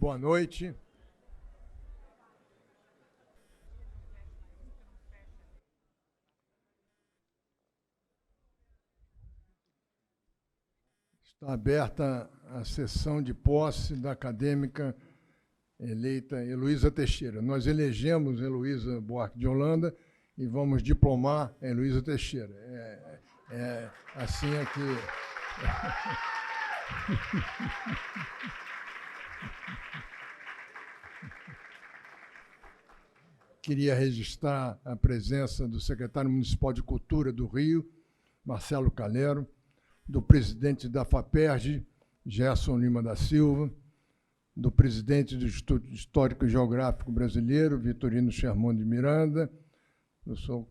boa noite. Está aberta a sessão de posse da acadêmica eleita Heloísa Teixeira. Nós elegemos Heloísa Buarque de Holanda e vamos diplomar Heloísa Teixeira. Assim é que... Queria registrar a presença do secretário municipal de Cultura do Rio, Marcelo Calero, do presidente da FAPERJ, Gerson Lima da Silva, do presidente do Instituto Histórico e Geográfico Brasileiro, Vitorino Sherman de Miranda, eu sou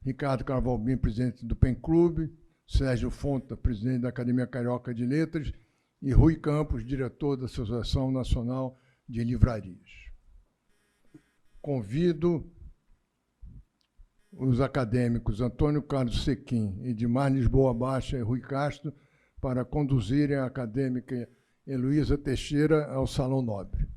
Ricardo Carvalbim, presidente do PEN Clube, Sérgio Fonta, presidente da Academia Carioca de Letras, e Rui Campos, diretor da Associação Nacional de Livrarias. Convido os acadêmicos Antônio Carlos Sequim, Edmar Lisboa Baixa e Rui Castro para conduzirem a acadêmica Heloísa Teixeira ao Salão Nobre.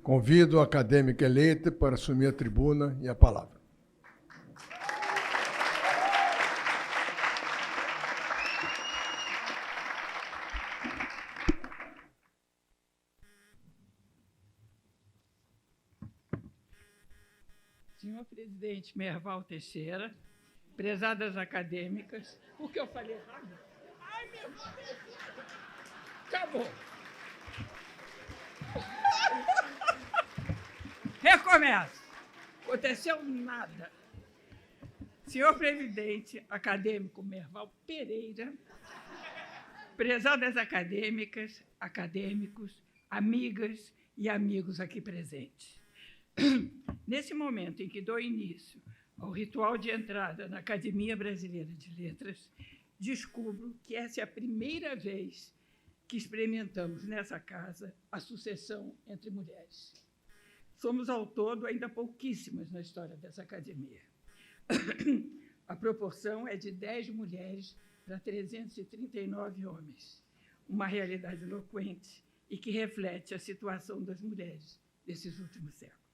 Convido a acadêmica eleita para assumir a tribuna e a palavra. Senhor presidente Merval Teixeira, prezadas acadêmicas, o que eu falei errado? Ai, meu Deus! Acabou! Recomeço. Aconteceu nada. Senhor presidente acadêmico Merval Pereira, prezadas acadêmicas, acadêmicos, amigas e amigos aqui presentes. Nesse momento em que dou início ao ritual de entrada na Academia Brasileira de Letras, descubro que essa é a primeira vez que experimentamos nessa casa a sucessão entre mulheres. Somos, ao todo, ainda pouquíssimas na história dessa academia. A proporção é de 10 mulheres para 339 homens, uma realidade eloquente e que reflete a situação das mulheres desses últimos séculos.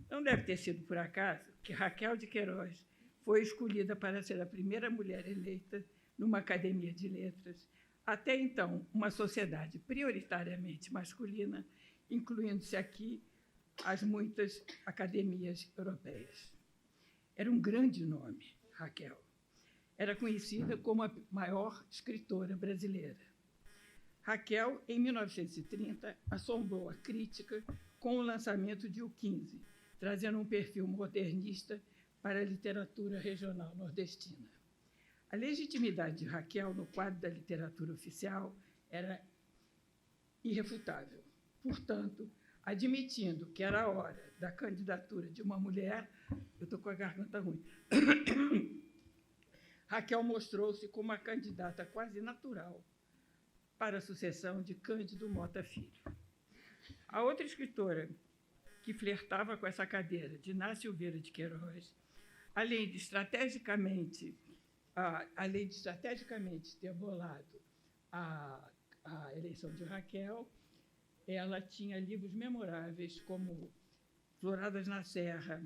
Não deve ter sido por acaso que Raquel de Queiroz foi escolhida para ser a primeira mulher eleita numa academia de letras, até então uma sociedade prioritariamente masculina, incluindo-se aqui as muitas academias europeias. Era um grande nome, Raquel. Era conhecida como a maior escritora brasileira. Raquel, em 1930, assombrou a crítica com o lançamento de O 15, trazendo um perfil modernista para a literatura regional nordestina. A legitimidade de Raquel no quadro da literatura oficial era irrefutável. Portanto, admitindo que era a hora da candidatura de uma mulher, eu estou com a garganta ruim, Raquel mostrou-se como uma candidata quase natural para a sucessão de Cândido Mota Filho. A outra escritora que flertava com essa cadeira, Diná Silveira de Queiroz, além de estrategicamente ter bolado a eleição de Raquel, ela tinha livros memoráveis como Floradas na Serra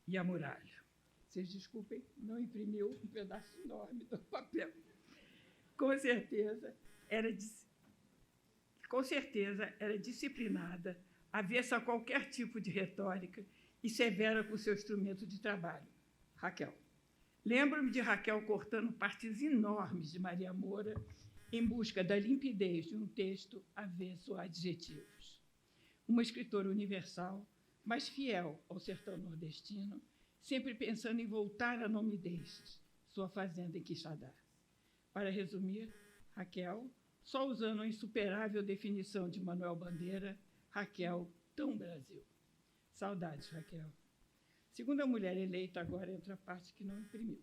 e A Muralha. Vocês desculpem, não imprimiu um pedaço enorme do papel. Com certeza era disciplinada, avessa a qualquer tipo de retórica e severa com seu instrumento de trabalho, Raquel. Lembro-me de Raquel cortando partes enormes de Maria Moura em busca da limpidez de um texto avesso a adjetivos. Uma escritora universal, mas fiel ao sertão nordestino, sempre pensando em voltar a Nome Destes, sua fazenda em Quixadá. Para resumir, Raquel, só usando a insuperável definição de Manuel Bandeira, Raquel, tão Brasil. Saudades, Raquel. Segunda mulher eleita, agora entra a parte que não imprimiu.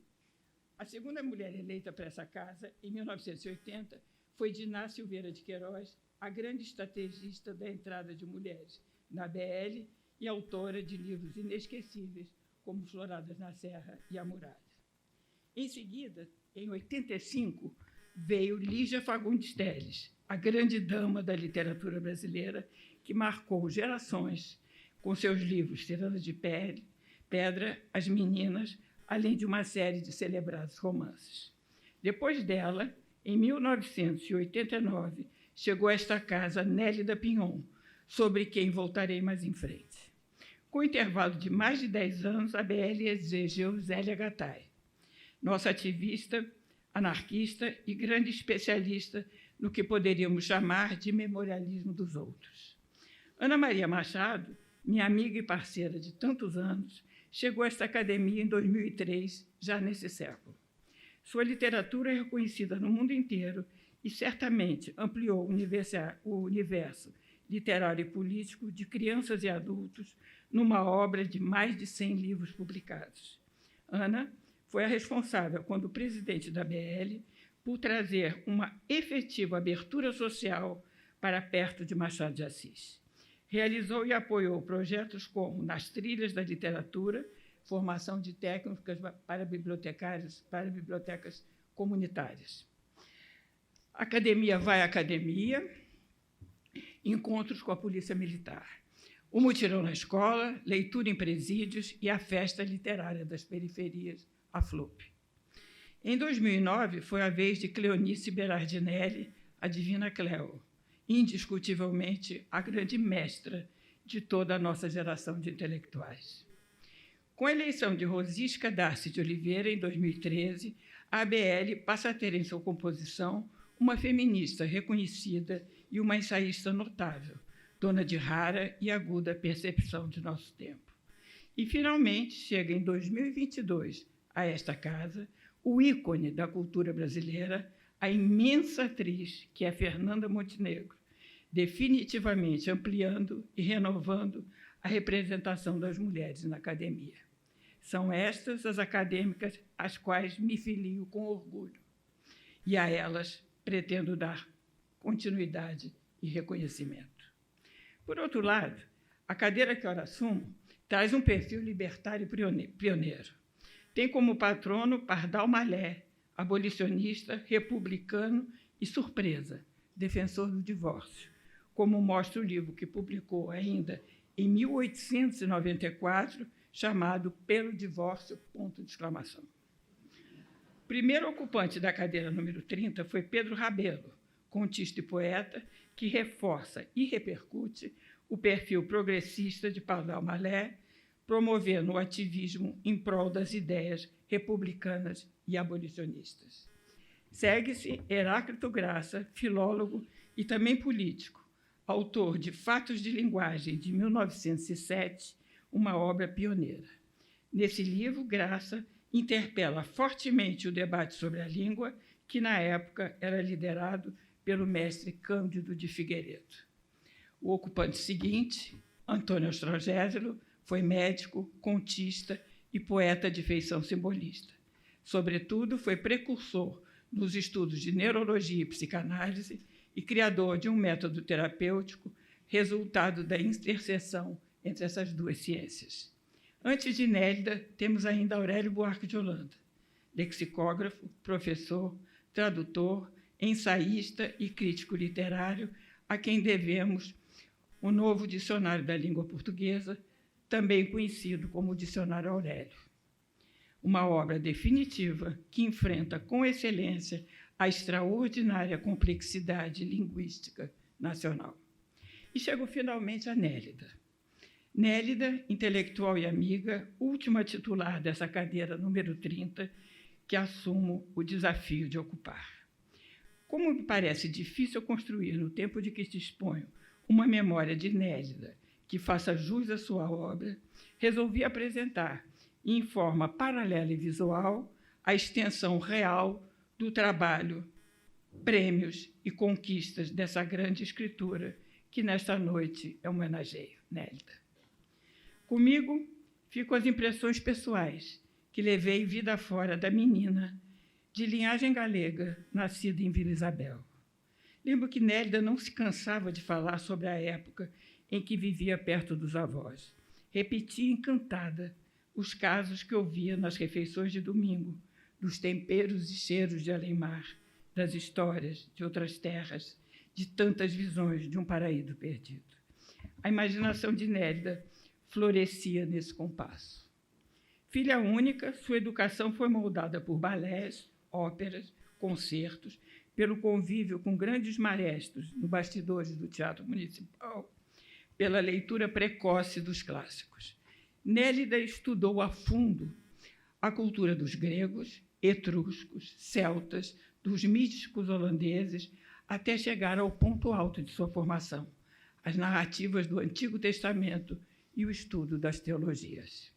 A segunda mulher eleita para essa casa, em 1980, foi Diná Silveira de Queiroz, a grande estrategista da entrada de mulheres na BL e autora de livros inesquecíveis, como Floradas na Serra e A Muralha. Em seguida, em 85, veio Lígia Fagundes Telles, a grande dama da literatura brasileira, que marcou gerações com seus livros Tirando de Pedra, As Meninas, além de uma série de celebrados romances. Depois dela, em 1989, chegou a esta casa Nélida Pinhon, sobre quem voltarei mais em frente. Com o intervalo de mais de 10 anos, a BL elegeu Zélia Gattai, nossa ativista, anarquista e grande especialista no que poderíamos chamar de memorialismo dos outros. Ana Maria Machado, minha amiga e parceira de tantos anos, chegou a esta academia em 2003, já nesse século. Sua literatura é reconhecida no mundo inteiro e certamente ampliou o universo literário e político de crianças e adultos numa obra de mais de 100 livros publicados. Ana foi a responsável, quando presidente da BL, por trazer uma efetiva abertura social para perto de Machado de Assis. Realizou e apoiou projetos como Nas Trilhas da Literatura, formação de técnicas para bibliotecas comunitárias. Academia vai à academia, encontros com a Polícia Militar, o mutirão na escola, leitura em presídios e a festa literária das periferias, a FLUP. Em 2009, foi a vez de Cleonice Berardinelli, a Divina Cleo, indiscutivelmente a grande mestra de toda a nossa geração de intelectuais. Com a eleição de Rosisca Darcy de Oliveira, em 2013, a ABL passa a ter em sua composição uma feminista reconhecida e uma ensaísta notável, dona de rara e aguda percepção de nosso tempo. E, finalmente, chega em 2022 a esta casa o ícone da cultura brasileira, a imensa atriz que é Fernanda Montenegro, definitivamente ampliando e renovando a representação das mulheres na academia. São estas as acadêmicas às quais me filio com orgulho, e a elas pretendo dar continuidade e reconhecimento. Por outro lado, a cadeira que ora assumo traz um perfil libertário pioneiro. Tem como patrono Pardal Malé, abolicionista, republicano e, surpresa, defensor do divórcio, como mostra o livro que publicou ainda em 1894, chamado Pelo Divórcio, ponto de exclamação. O primeiro ocupante da cadeira número 30 foi Pedro Rabelo, contista e poeta, que reforça e repercute o perfil progressista de Pardal Malé, promovendo o ativismo em prol das ideias republicanas e abolicionistas. Segue-se Heráclito Graça, filólogo e também político, autor de Fatos de Linguagem, de 1907, uma obra pioneira. Nesse livro, Graça interpela fortemente o debate sobre a língua, que, na época, era liderado pelo mestre Cândido de Figueiredo. O ocupante seguinte, Antônio Ostrogésilo, foi médico, contista e poeta de feição simbolista. Sobretudo, foi precursor nos estudos de neurologia e psicanálise e criador de um método terapêutico, resultado da interseção entre essas duas ciências. Antes de Nélida, temos ainda Aurélio Buarque de Holanda, lexicógrafo, professor, tradutor, ensaísta e crítico literário, a quem devemos o novo dicionário da língua portuguesa, também conhecido como Dicionário Aurélio. Uma obra definitiva que enfrenta com excelência a extraordinária complexidade linguística nacional. E chego finalmente a Nélida. Nélida, intelectual e amiga, última titular dessa cadeira número 30, que assumo o desafio de ocupar. Como me parece difícil construir, no tempo de que disponho, uma memória de Nélida que faça jus à sua obra, resolvi apresentar, em forma paralela e visual, a extensão real do trabalho, prêmios e conquistas dessa grande escritura que, nesta noite, eu homenageio, Nélida. Comigo ficam as impressões pessoais que levei vida fora da menina, de linhagem galega, nascida em Vila Isabel. Lembro que Nélida não se cansava de falar sobre a época em que vivia perto dos avós. Repetia encantada os casos que ouvia nas refeições de domingo, dos temperos e cheiros de além-mar, das histórias de outras terras, de tantas visões de um paraíso perdido. A imaginação de Nélida florescia nesse compasso. Filha única, sua educação foi moldada por balés, óperas, concertos, pelo convívio com grandes maestros no bastidores do Teatro Municipal, pela leitura precoce dos clássicos. Nélida estudou a fundo a cultura dos gregos, etruscos, celtas, dos místicos holandeses, até chegar ao ponto alto de sua formação, as narrativas do Antigo Testamento e o estudo das teologias.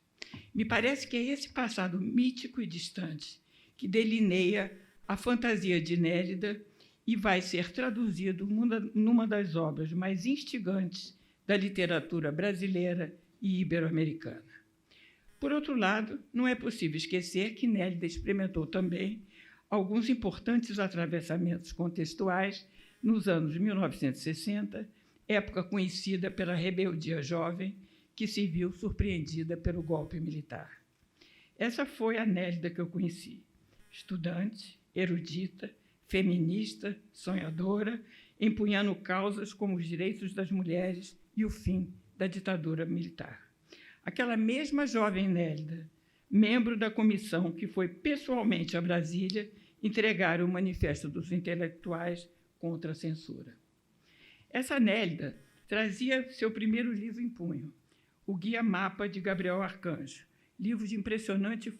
Me parece que é esse passado mítico e distante que delineia a fantasia de Nélida e vai ser traduzido numa das obras mais instigantes da literatura brasileira e ibero-americana. Por outro lado, não é possível esquecer que Nélida experimentou também alguns importantes atravessamentos contextuais nos anos 1960, época conhecida pela rebeldia jovem, que se viu surpreendida pelo golpe militar. Essa foi a Nélida que eu conheci, estudante, erudita, feminista, sonhadora, empunhando causas como os direitos das mulheres e o fim da ditadura militar. Aquela mesma jovem Nélida, membro da comissão que foi pessoalmente a Brasília entregar o Manifesto dos Intelectuais contra a Censura. Essa Nélida trazia seu primeiro livro em punho, o Guia Mapa de Gabriel Arcanjo, livro de impressionante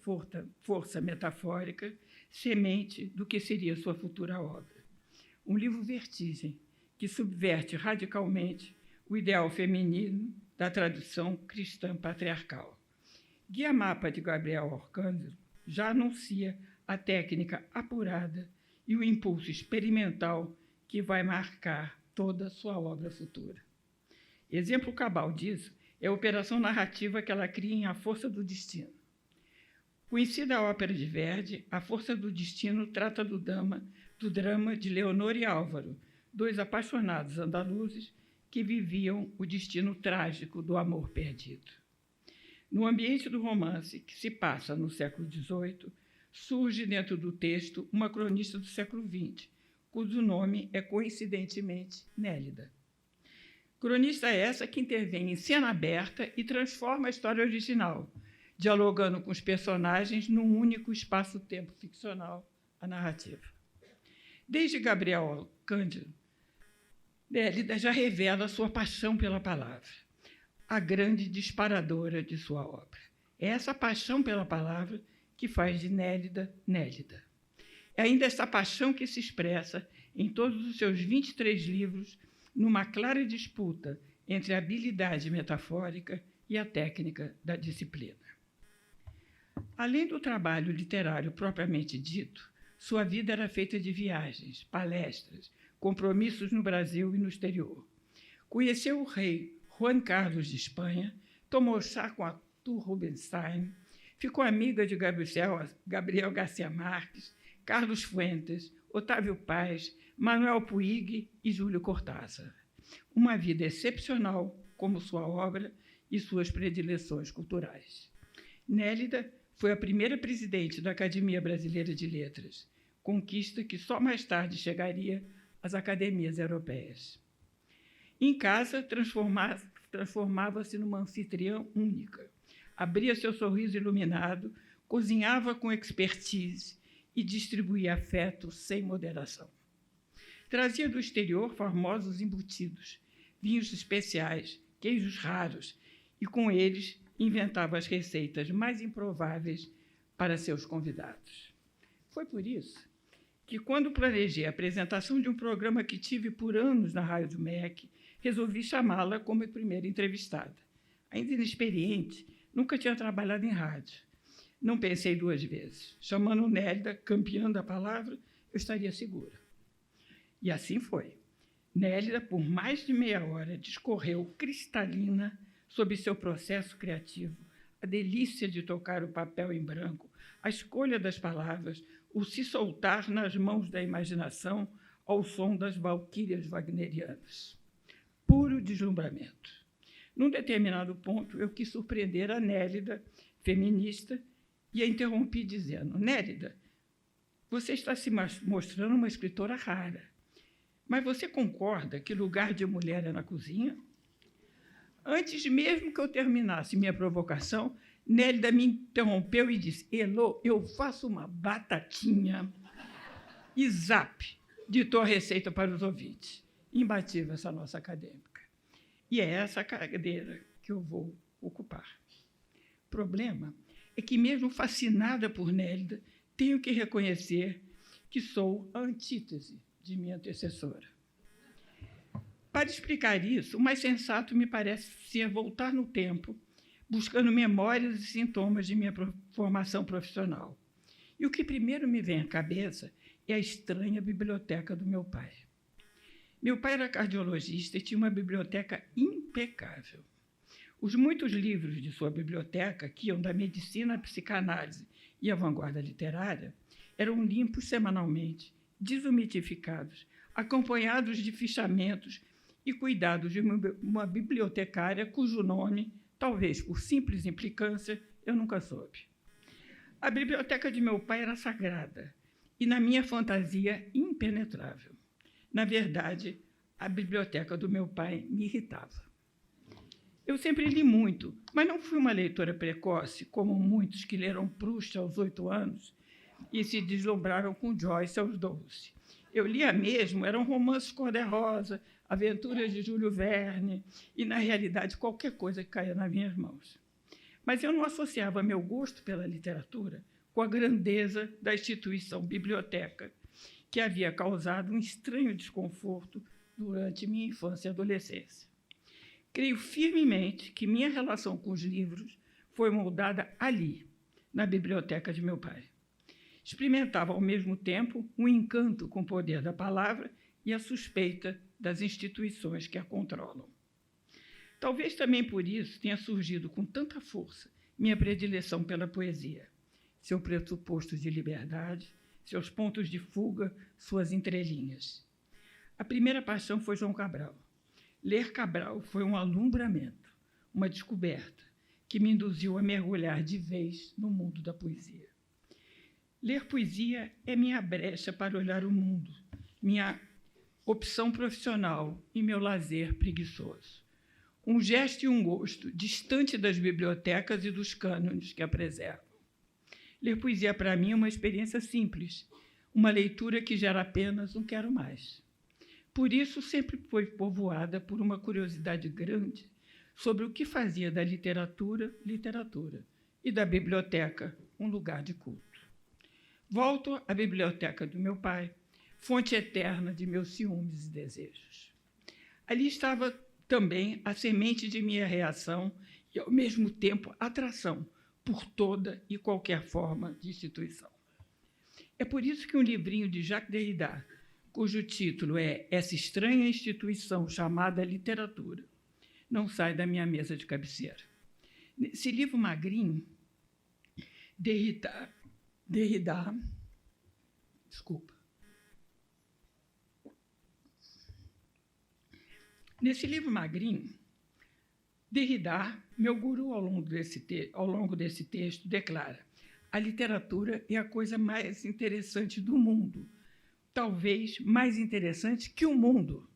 força metafórica, semente do que seria sua futura obra. Um livro vertigem, que subverte radicalmente o ideal feminino da tradição cristã patriarcal. Guia Mapa de Gabriel Arcanjo já anuncia a técnica apurada e o impulso experimental que vai marcar toda a sua obra futura. Exemplo cabal disso é a operação narrativa que ela cria em A Força do Destino. Conhecida a ópera de Verdi, A Força do Destino trata do drama de Leonor e Álvaro, dois apaixonados andaluzes que viviam o destino trágico do amor perdido. No ambiente do romance, que se passa no século XVIII, surge dentro do texto uma cronista do século XX, cujo nome é, coincidentemente, Nélida. Cronista essa que intervém em cena aberta e transforma a história original, dialogando com os personagens num único espaço-tempo ficcional, a narrativa. Desde Gabriel Cândido, Nélida já revela sua paixão pela palavra, a grande disparadora de sua obra. É essa paixão pela palavra que faz de Nélida, Nélida. É ainda essa paixão que se expressa em todos os seus 23 livros, numa clara disputa entre a habilidade metafórica e a técnica da disciplina. Além do trabalho literário propriamente dito, sua vida era feita de viagens, palestras, compromissos no Brasil e no exterior. Conheceu o rei Juan Carlos de Espanha, tomou chá com Arthur Rubinstein, ficou amiga de Gabriel Garcia Marques, Carlos Fuentes, Otávio Paz, Manuel Puig e Júlio Cortázar. Uma vida excepcional, como sua obra e suas predileções culturais. Nélida foi a primeira presidente da Academia Brasileira de Letras, conquista que só mais tarde chegaria às academias europeias. Em casa, transformava-se numa anfitriã única. Abria seu sorriso iluminado, cozinhava com expertise e distribuía afeto sem moderação. Trazia do exterior famosos embutidos, vinhos especiais, queijos raros, e com eles inventava as receitas mais improváveis para seus convidados. Foi por isso que, quando planejei a apresentação de um programa que tive por anos na Rádio MEC, resolvi chamá-la como primeira entrevistada. Ainda inexperiente, nunca tinha trabalhado em rádio. Não pensei duas vezes. Chamando Nélida, campeã da palavra, eu estaria segura. E assim foi. Nélida, por mais de meia hora, discorreu cristalina sobre seu processo criativo, a delícia de tocar o papel em branco, a escolha das palavras, o se soltar nas mãos da imaginação ao som das valquírias wagnerianas. Puro deslumbramento. Num determinado ponto, eu quis surpreender a Nélida, feminista, e a interrompi dizendo: Nélida, você está se mostrando uma escritora rara, mas você concorda que lugar de mulher é na cozinha? Antes mesmo que eu terminasse minha provocação, Nélida me interrompeu e disse: Elô, eu faço uma batatinha. E zap, ditou a receita para os ouvintes. Imbatível essa nossa acadêmica. E é essa cadeira que eu vou ocupar. O problema é que, mesmo fascinada por Nélida, tenho que reconhecer que sou a antítese de minha antecessora. Para explicar isso, o mais sensato me parece ser voltar no tempo, buscando memórias e sintomas de minha formação profissional. E o que primeiro me vem à cabeça é a estranha biblioteca do meu pai. Meu pai era cardiologista e tinha uma biblioteca impecável. Os muitos livros de sua biblioteca, que iam da medicina à psicanálise e à vanguarda literária, eram limpos semanalmente, desumitificados, acompanhados de fichamentos e cuidados de uma bibliotecária cujo nome, talvez por simples implicância, eu nunca soube. A biblioteca de meu pai era sagrada e, na minha fantasia, impenetrável. Na verdade, a biblioteca do meu pai me irritava. Eu sempre li muito, mas não fui uma leitora precoce, como muitos que leram Proust aos 8 anos e se deslumbraram com Joyce aos 12. Eu lia mesmo, eram romances cor-de-rosa, aventuras de Júlio Verne e, na realidade, qualquer coisa que caía nas minhas mãos. Mas eu não associava meu gosto pela literatura com a grandeza da instituição biblioteca, que havia causado um estranho desconforto durante minha infância e adolescência. Creio firmemente que minha relação com os livros foi moldada ali, na biblioteca de meu pai. Experimentava, ao mesmo tempo, um encanto com o poder da palavra e a suspeita das instituições que a controlam. Talvez também por isso tenha surgido com tanta força minha predileção pela poesia, seu pressuposto de liberdade, seus pontos de fuga, suas entrelinhas. A primeira paixão foi João Cabral. Ler Cabral foi um alumbramento, uma descoberta, que me induziu a mergulhar de vez no mundo da poesia. Ler poesia é minha brecha para olhar o mundo, minha opção profissional e meu lazer preguiçoso. Um gesto e um gosto distante das bibliotecas e dos cânones que a preservam. Ler poesia, para mim, é uma experiência simples, uma leitura que gera apenas um quero mais. Por isso, sempre foi povoada por uma curiosidade grande sobre o que fazia da literatura, literatura, e da biblioteca, um lugar de culto. Volto à biblioteca do meu pai, fonte eterna de meus ciúmes e desejos. Ali estava também a semente de minha reação e, ao mesmo tempo, atração por toda e qualquer forma de instituição. É por isso que um livrinho de Jacques Derrida, cujo título é Essa Estranha Instituição Chamada Literatura, não sai da minha mesa de cabeceira. Nesse livro magrinho, Derrida, Nesse livro magrinho, Derrida, meu guru ao longo desse texto, declara: a literatura é a coisa mais interessante do mundo, talvez mais interessante que o mundo.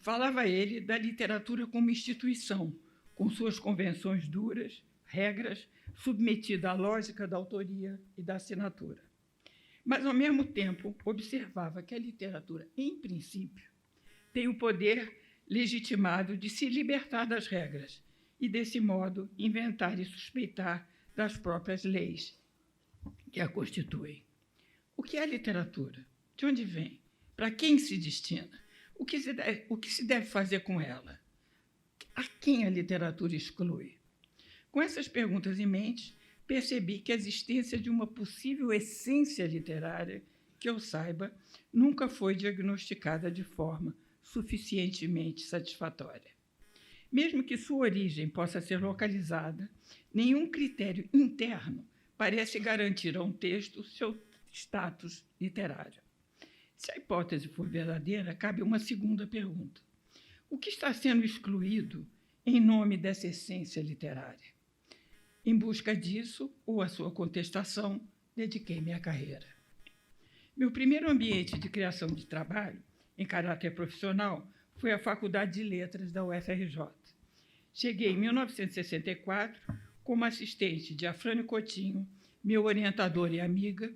falava ele da literatura como instituição, com suas convenções duras, regras, submetida à lógica da autoria e da assinatura. Mas, ao mesmo tempo, observava que a literatura, em princípio, tem o poder legitimado de se libertar das regras e, desse modo, inventar e suspeitar das próprias leis que a constituem. O que é a literatura? De onde vem? Para quem se destina? O que se deve fazer com ela? A quem a literatura exclui? Com essas perguntas em mente, percebi que a existência de uma possível essência literária, que eu saiba, nunca foi diagnosticada de forma suficientemente satisfatória. Mesmo que sua origem possa ser localizada, nenhum critério interno parece garantir a um texto seu status literário. Se a hipótese for verdadeira, cabe uma segunda pergunta. O que está sendo excluído em nome dessa essência literária? Em busca disso, ou a sua contestação, dediquei minha carreira. Meu primeiro ambiente de criação de trabalho, em caráter profissional, foi a Faculdade de Letras da UFRJ. Cheguei em 1964 como assistente de Afrânio Coutinho, meu orientador e amiga,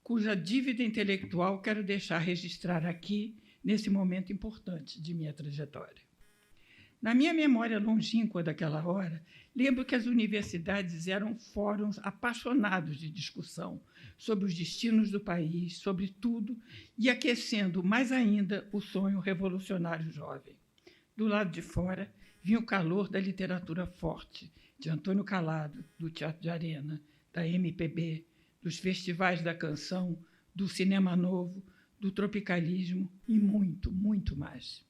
cuja dívida intelectual quero deixar registrar aqui, nesse momento importante de minha trajetória. Na minha memória longínqua daquela hora, lembro que as universidades eram fóruns apaixonados de discussão sobre os destinos do país, sobre tudo, e aquecendo mais ainda o sonho revolucionário jovem. Do lado de fora, vinha o calor da literatura forte, de Antônio Calado, do Teatro de Arena, da MPB, dos festivais da canção, do cinema novo, do tropicalismo e muito, muito mais.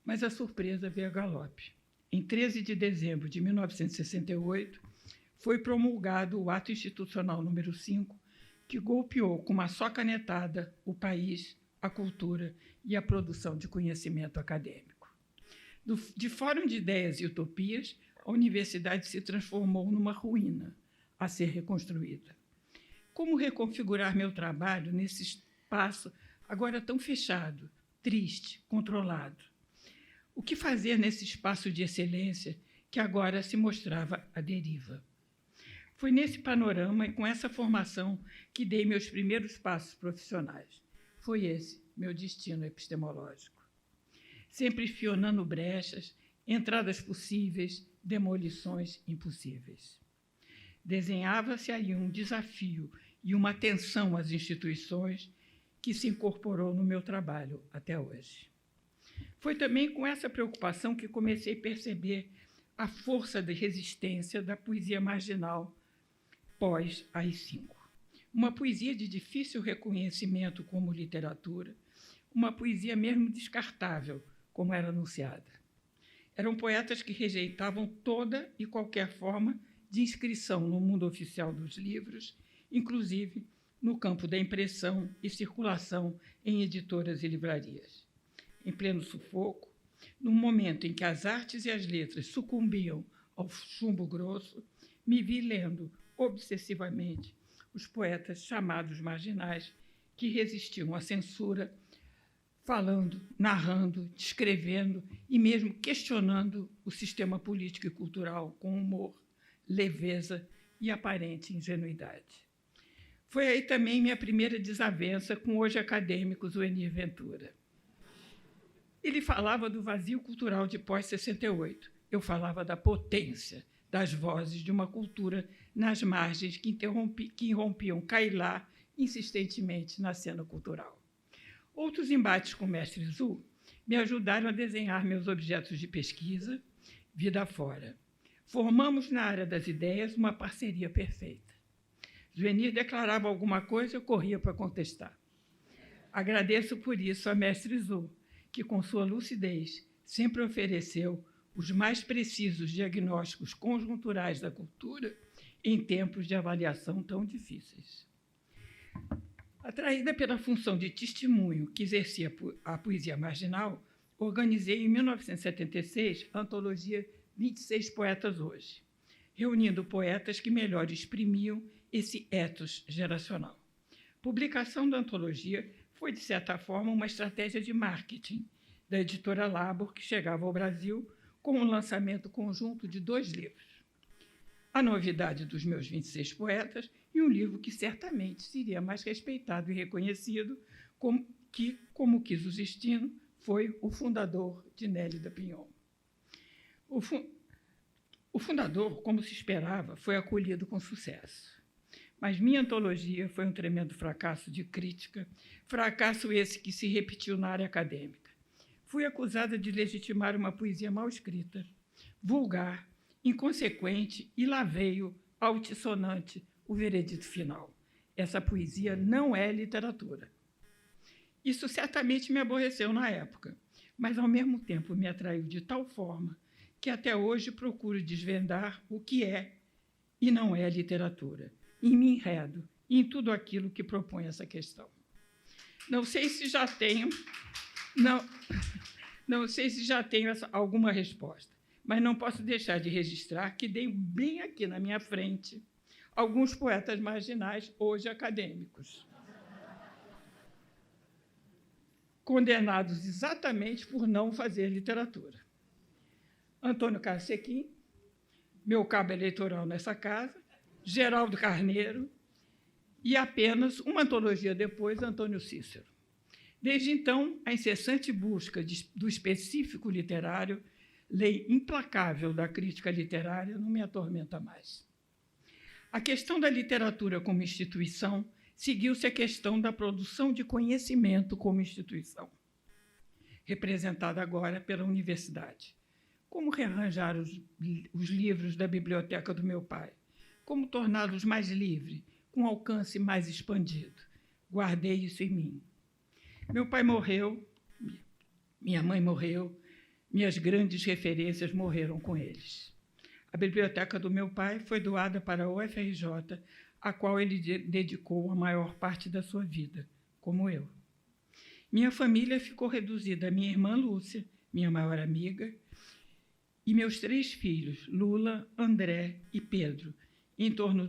Mas a surpresa veio a galope. Em 13 de dezembro de 1968, foi promulgado o Ato Institucional número 5, que golpeou com uma só canetada o país, a cultura e a produção de conhecimento acadêmico. De fórum de ideias e utopias, a universidade se transformou numa ruína a ser reconstruída. Como reconfigurar meu trabalho nesse espaço agora tão fechado, triste, controlado? O que fazer nesse espaço de excelência que agora se mostrava à deriva? Foi nesse panorama e com essa formação que dei meus primeiros passos profissionais. Foi esse meu destino epistemológico. Sempre espionando brechas, entradas possíveis, demolições impossíveis. Desenhava-se aí um desafio e uma atenção às instituições que se incorporou no meu trabalho até hoje. Foi também com essa preocupação que comecei a perceber a força de resistência da poesia marginal pós-AI-5. Uma poesia de difícil reconhecimento como literatura, uma poesia mesmo descartável, como era anunciada. Eram poetas que rejeitavam toda e qualquer forma de inscrição no mundo oficial dos livros, inclusive no campo da impressão e circulação em editoras e livrarias. Em pleno sufoco, no momento em que as artes e as letras sucumbiam ao chumbo grosso, me vi lendo obsessivamente os poetas chamados marginais que resistiam à censura, falando, narrando, descrevendo e mesmo questionando o sistema político e cultural com humor, leveza e aparente ingenuidade. Foi aí também minha primeira desavença com o hoje acadêmico Zuenir Ventura. Ele falava do vazio cultural de pós-68. Eu falava da potência das vozes de uma cultura nas margens que irrompiam cailar insistentemente na cena cultural. Outros embates com o mestre Zu me ajudaram a desenhar meus objetos de pesquisa, vida fora. Formamos na área das ideias uma parceria perfeita. Zuenir declarava alguma coisa, eu corria para contestar. Agradeço por isso a mestre Zu, que, com sua lucidez, sempre ofereceu os mais precisos diagnósticos conjunturais da cultura em tempos de avaliação tão difíceis. Atraída pela função de testemunho que exercia a poesia marginal, organizei, em 1976, a antologia 26 Poetas Hoje, reunindo poetas que melhor exprimiam esse ethos geracional. Publicação da antologia foi, de certa forma, uma estratégia de marketing, da editora Labor, que chegava ao Brasil com um lançamento conjunto de 2 livros. A Novidade dos Meus 26 Poetas e um livro que certamente seria mais respeitado e reconhecido, como quis o destino, foi o fundador de Nélida Pinhon. O fundador, como se esperava, foi acolhido com sucesso. Mas minha antologia foi um tremendo fracasso de crítica, fracasso esse que se repetiu na área acadêmica. Fui acusada de legitimar uma poesia mal escrita, vulgar, inconsequente, e lá veio, altissonante, o veredito final. Essa poesia não é literatura. Isso certamente me aborreceu na época, mas, ao mesmo tempo, me atraiu de tal forma que até hoje procuro desvendar o que é e não é literatura, e me enredo em tudo aquilo que propõe essa questão. Não sei se já tenho alguma resposta, mas não posso deixar de registrar que dei bem aqui na minha frente alguns poetas marginais, hoje acadêmicos, condenados exatamente por não fazer literatura. Antônio Carlos Sequim, meu cabo eleitoral nessa casa, Geraldo Carneiro e, apenas uma antologia depois, Antônio Cícero. Desde então, a incessante busca do específico literário, lei implacável da crítica literária, não me atormenta mais. A questão da literatura como instituição seguiu-se a questão da produção de conhecimento como instituição, representada agora pela universidade. Como rearranjar os livros da biblioteca do meu pai? Como torná-los mais livres, com alcance mais expandido? Guardei isso em mim. Meu pai morreu, minha mãe morreu, minhas grandes referências morreram com eles. A biblioteca do meu pai foi doada para a UFRJ, a qual ele dedicou a maior parte da sua vida, como eu. Minha família ficou reduzida a minha irmã Lúcia, minha maior amiga, e meus 3 filhos, Lula, André e Pedro, em torno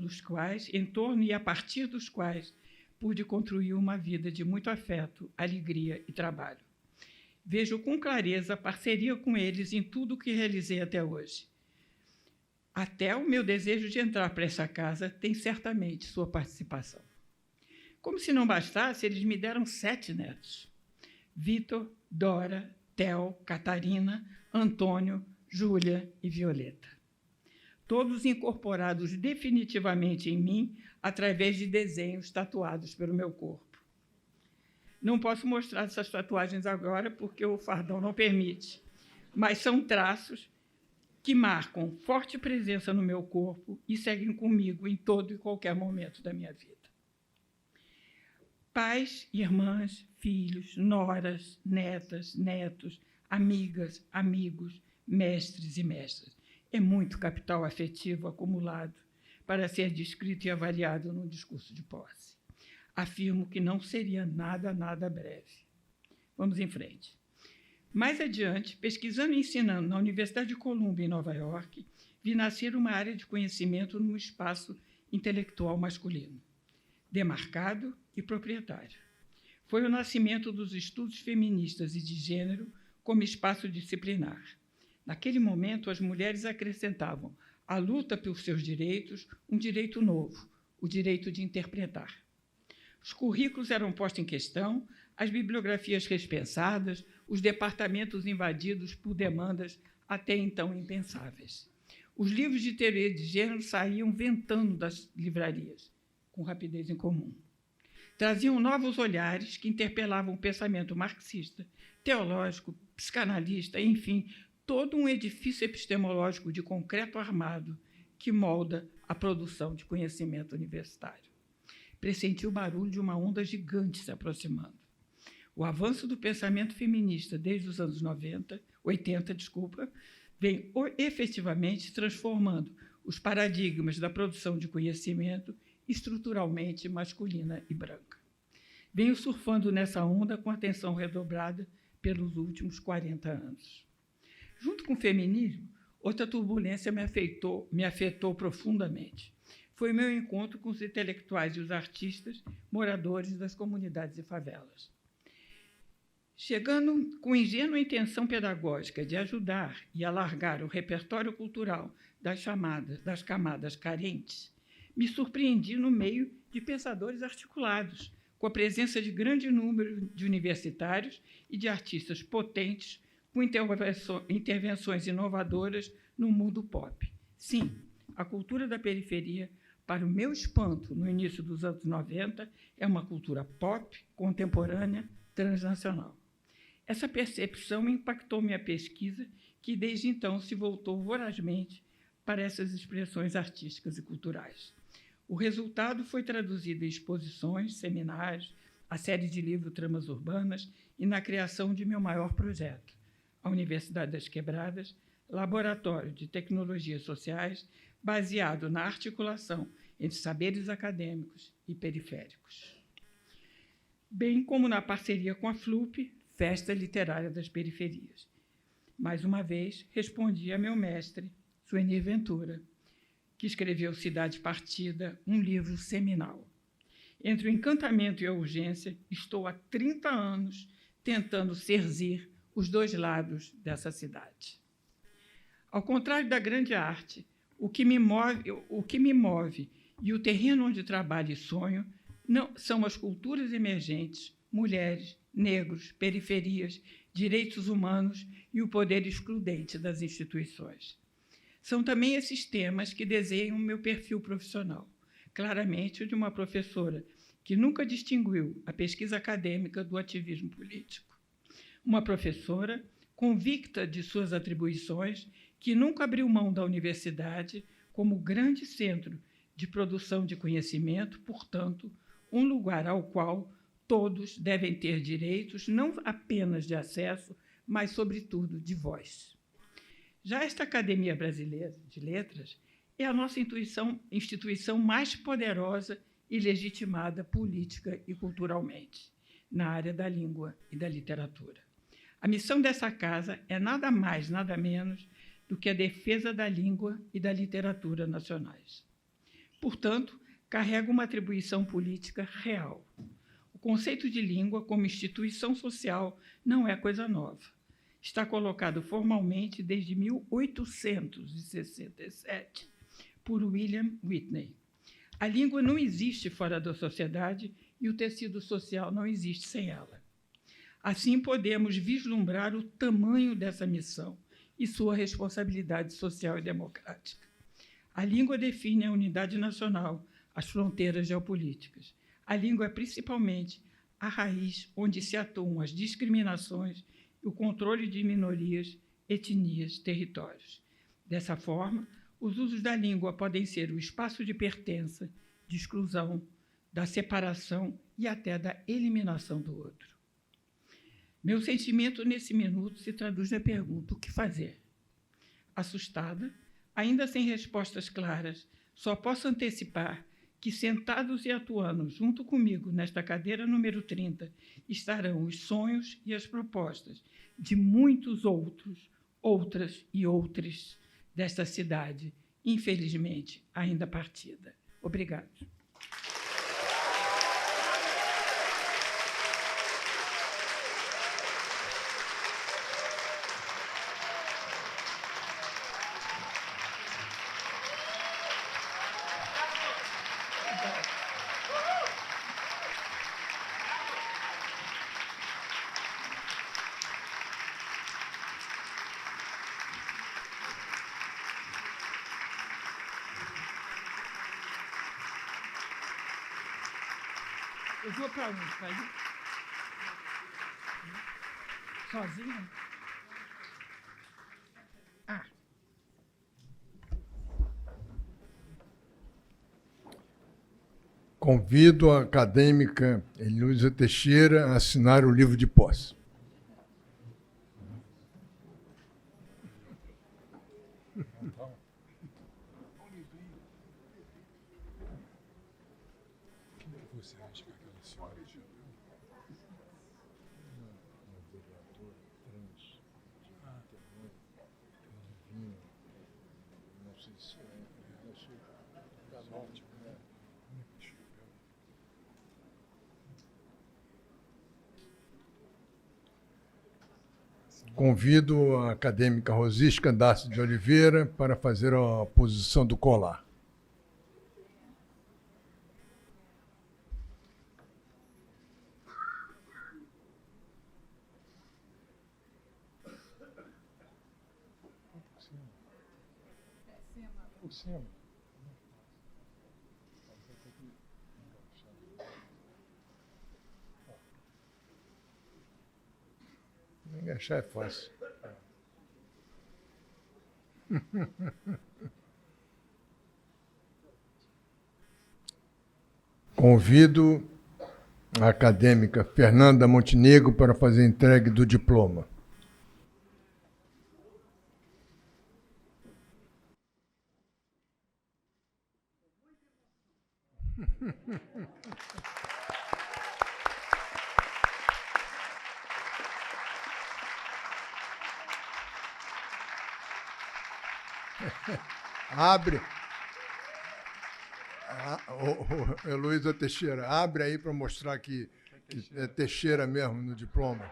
e a partir dos quais pude construir uma vida de muito afeto, alegria e trabalho. Vejo com clareza a parceria com eles em tudo o que realizei até hoje. Até o meu desejo de entrar para essa casa tem certamente sua participação. Como se não bastasse, eles me deram 7 netos. Vitor, Dora, Theo, Catarina, Antônio, Júlia e Violeta. Todos incorporados definitivamente em mim através de desenhos tatuados pelo meu corpo. Não posso mostrar essas tatuagens agora porque o fardão não permite, mas são traços que marcam forte presença no meu corpo e seguem comigo em todo e qualquer momento da minha vida. Pais, irmãs, filhos, noras, netas, netos, amigas, amigos, mestres e mestras. É muito capital afetivo acumulado para ser descrito e avaliado num discurso de posse. Afirmo que não seria nada breve. Vamos em frente. Mais adiante, pesquisando e ensinando na Universidade de Columbia, em Nova York, vi nascer uma área de conhecimento no espaço intelectual masculino, demarcado e proprietário. Foi o nascimento dos estudos feministas e de gênero como espaço disciplinar. Naquele momento, as mulheres acrescentavam à luta pelos seus direitos um direito novo, o direito de interpretar. Os currículos eram postos em questão, as bibliografias repensadas, os departamentos invadidos por demandas até então impensáveis. Os livros de teoria de gênero saíam ventando das livrarias, com rapidez incomum. Traziam novos olhares que interpelavam o pensamento marxista, teológico, psicanalista, enfim, todo um edifício epistemológico de concreto armado que molda a produção de conhecimento universitário. Pressenti o barulho de uma onda gigante se aproximando. O avanço do pensamento feminista desde os anos 80, vem efetivamente transformando os paradigmas da produção de conhecimento estruturalmente masculina e branca. Venho surfando nessa onda com atenção redobrada pelos últimos 40 anos. Junto com o feminismo, outra turbulência me afetou profundamente. Foi o meu encontro com os intelectuais e os artistas moradores das comunidades e favelas. Chegando com ingênua intenção pedagógica de ajudar e alargar o repertório cultural das camadas carentes, me surpreendi no meio de pensadores articulados, com a presença de grande número de universitários e de artistas potentes com intervenções inovadoras no mundo pop. Sim, a cultura da periferia, para o meu espanto, no início dos anos 90, é uma cultura pop, contemporânea, transnacional. Essa percepção impactou minha pesquisa, que desde então se voltou vorazmente para essas expressões artísticas e culturais. O resultado foi traduzido em exposições, seminários, a série de livros Tramas Urbanas e na criação de meu maior projeto, a Universidade das Quebradas, laboratório de tecnologias sociais baseado na articulação entre saberes acadêmicos e periféricos, bem como na parceria com a FLUP, Festa Literária das Periferias. Mais uma vez, respondi a meu mestre, Suenir Ventura, que escreveu Cidade Partida, um livro seminal. Entre o encantamento e a urgência, estou há 30 anos tentando serzir os dois lados dessa cidade. Ao contrário da grande arte, o que me move e o terreno onde trabalho e sonho não são as culturas emergentes, mulheres, negros, periferias, direitos humanos e o poder excludente das instituições. São também esses temas que desenham o meu perfil profissional, claramente o de uma professora que nunca distinguiu a pesquisa acadêmica do ativismo político. Uma professora convicta de suas atribuições, que nunca abriu mão da universidade como grande centro de produção de conhecimento, portanto, um lugar ao qual todos devem ter direitos, não apenas de acesso, mas, sobretudo, de voz. Já esta Academia Brasileira de Letras é a nossa instituição mais poderosa e legitimada política e culturalmente, na área da língua e da literatura. A missão dessa casa é nada mais, nada menos do que a defesa da língua e da literatura nacionais. Portanto, carrega uma atribuição política real. O conceito de língua como instituição social não é coisa nova. Está colocado formalmente desde 1867 por William Whitney. A língua não existe fora da sociedade e o tecido social não existe sem ela. Assim, podemos vislumbrar o tamanho dessa missão e sua responsabilidade social e democrática. A língua define a unidade nacional, as fronteiras geopolíticas. A língua é, principalmente, a raiz onde se atuam as discriminações e o controle de minorias, etnias, territórios. Dessa forma, os usos da língua podem ser o espaço de pertença, de exclusão, da separação e até da eliminação do outro. Meu sentimento nesse minuto se traduz na pergunta: o que fazer? Assustada, ainda sem respostas claras, só posso antecipar que, sentados e atuando junto comigo nesta cadeira número 30, estarão os sonhos e as propostas de muitos outros, outras e outros desta cidade, infelizmente ainda partida. Obrigado. Eu vou para onde? Para ir? Sozinha? Ah. Convido a acadêmica Heloísa Teixeira a assinar o livro de posse. Convido a acadêmica Rosisca Darcy de Oliveira para fazer a posição do colar. Por cima. Engaixar é fácil. Convido a acadêmica Fernanda Montenegro para fazer a entrega do diploma. Abre. Heloísa Teixeira, abre aí para mostrar que é Teixeira mesmo no diploma.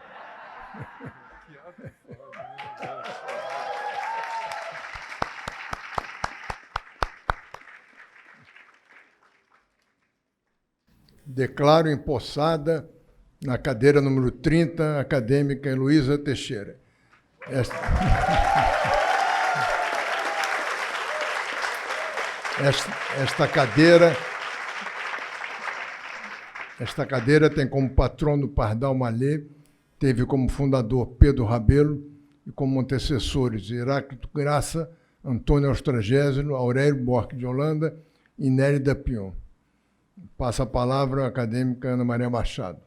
Declaro empossada na cadeira número 30, a acadêmica Heloísa Teixeira. Esta cadeira tem como patrono Pardal Malê, teve como fundador Pedro Rabelo e como antecessores Heráclito Graça, Antônio Austragésilo, Aurélio Buarque de Holanda e Nérida Pion. Passa a palavra à acadêmica Ana Maria Machado.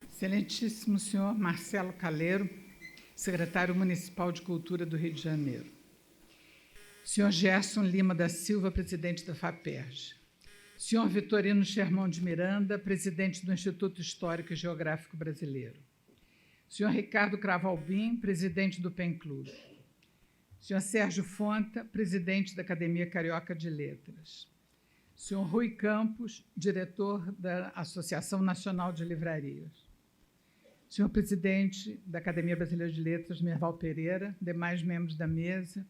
Excelentíssimo senhor Marcelo Calero, secretário municipal de Cultura do Rio de Janeiro. Senhor Gerson Lima da Silva, presidente da FAPERJ. Senhor Vitorino Sherman de Miranda, presidente do Instituto Histórico e Geográfico Brasileiro. Senhor Ricardo Cravalbim, presidente do PEN Clube. Senhor Sérgio Fonta, presidente da Academia Carioca de Letras. Senhor Rui Campos, diretor da Associação Nacional de Livrarias. Senhor presidente da Academia Brasileira de Letras, Merval Pereira, demais membros da mesa,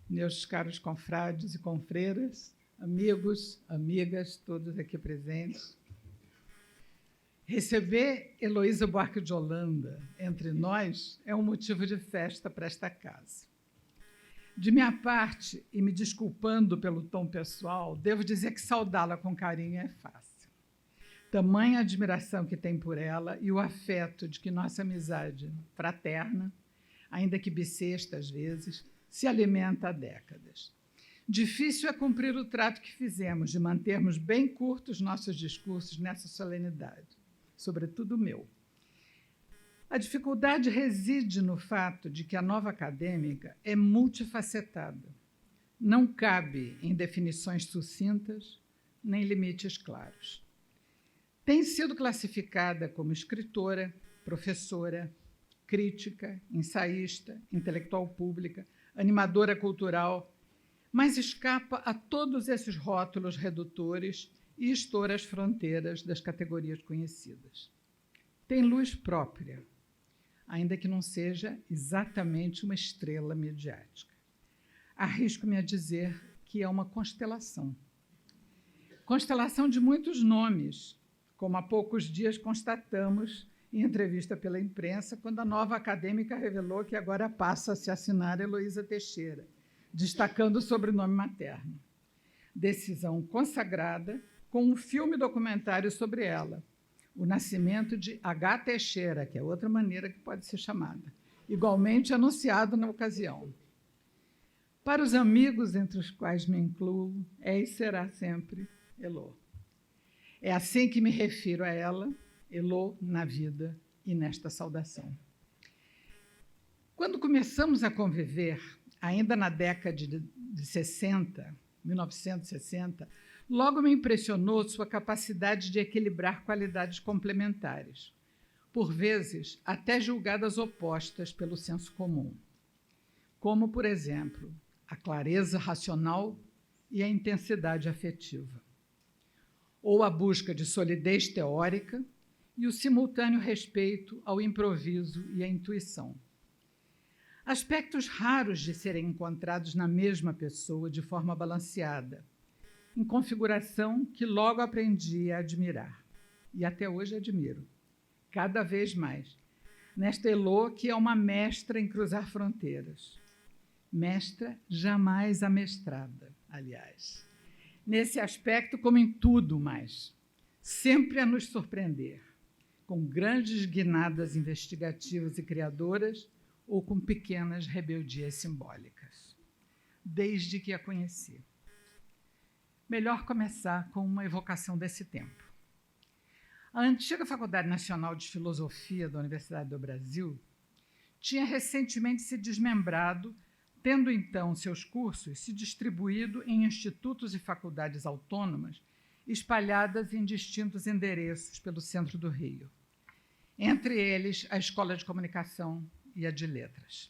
meus caros confrades e confreiras, amigos, amigas, todos aqui presentes. Receber Heloísa Buarque de Holanda entre nós é um motivo de festa para esta casa. De minha parte, e me desculpando pelo tom pessoal, devo dizer que saudá-la com carinho é fácil. Tamanha admiração que tem por ela e o afeto de que nossa amizade fraterna, ainda que bissexta às vezes, se alimenta há décadas. Difícil é cumprir o trato que fizemos de mantermos bem curtos nossos discursos nessa solenidade, sobretudo o meu. A dificuldade reside no fato de que a nova acadêmica é multifacetada. Não cabe em definições sucintas nem limites claros. Tem sido classificada como escritora, professora, crítica, ensaísta, intelectual pública, animadora cultural, mas escapa a todos esses rótulos redutores e estoura as fronteiras das categorias conhecidas. Tem luz própria, ainda que não seja exatamente uma estrela midiática. Arrisco-me a dizer que é uma constelação. Constelação de muitos nomes, como há poucos dias constatamos em entrevista pela imprensa, quando a nova acadêmica revelou que agora passa a se assinar Heloísa Teixeira, destacando o sobrenome materno. Decisão consagrada com um filme documentário sobre ela, O Nascimento de H. Teixeira, que é outra maneira que pode ser chamada, igualmente anunciado na ocasião. Para os amigos entre os quais me incluo, é e será sempre Elô. É assim que me refiro a ela, Elô, na vida e nesta saudação. Quando começamos a conviver, ainda na década de 60, 1960, Logo me impressionou sua capacidade de equilibrar qualidades complementares, por vezes até julgadas opostas pelo senso comum, como, por exemplo, a clareza racional e a intensidade afetiva, ou a busca de solidez teórica e o simultâneo respeito ao improviso e à intuição. Aspectos raros de serem encontrados na mesma pessoa de forma balanceada, em configuração que logo aprendi a admirar, e até hoje admiro, cada vez mais, nesta Elô, que é uma mestra em cruzar fronteiras. Mestra jamais amestrada, aliás. Nesse aspecto, como em tudo mais, sempre a nos surpreender, com grandes guinadas investigativas e criadoras ou com pequenas rebeldias simbólicas, desde que a conheci. Melhor começar com uma evocação desse tempo. A antiga Faculdade Nacional de Filosofia da Universidade do Brasil tinha recentemente se desmembrado, tendo então seus cursos se distribuído em institutos e faculdades autônomas espalhadas em distintos endereços pelo centro do Rio, entre eles a Escola de Comunicação e a de Letras.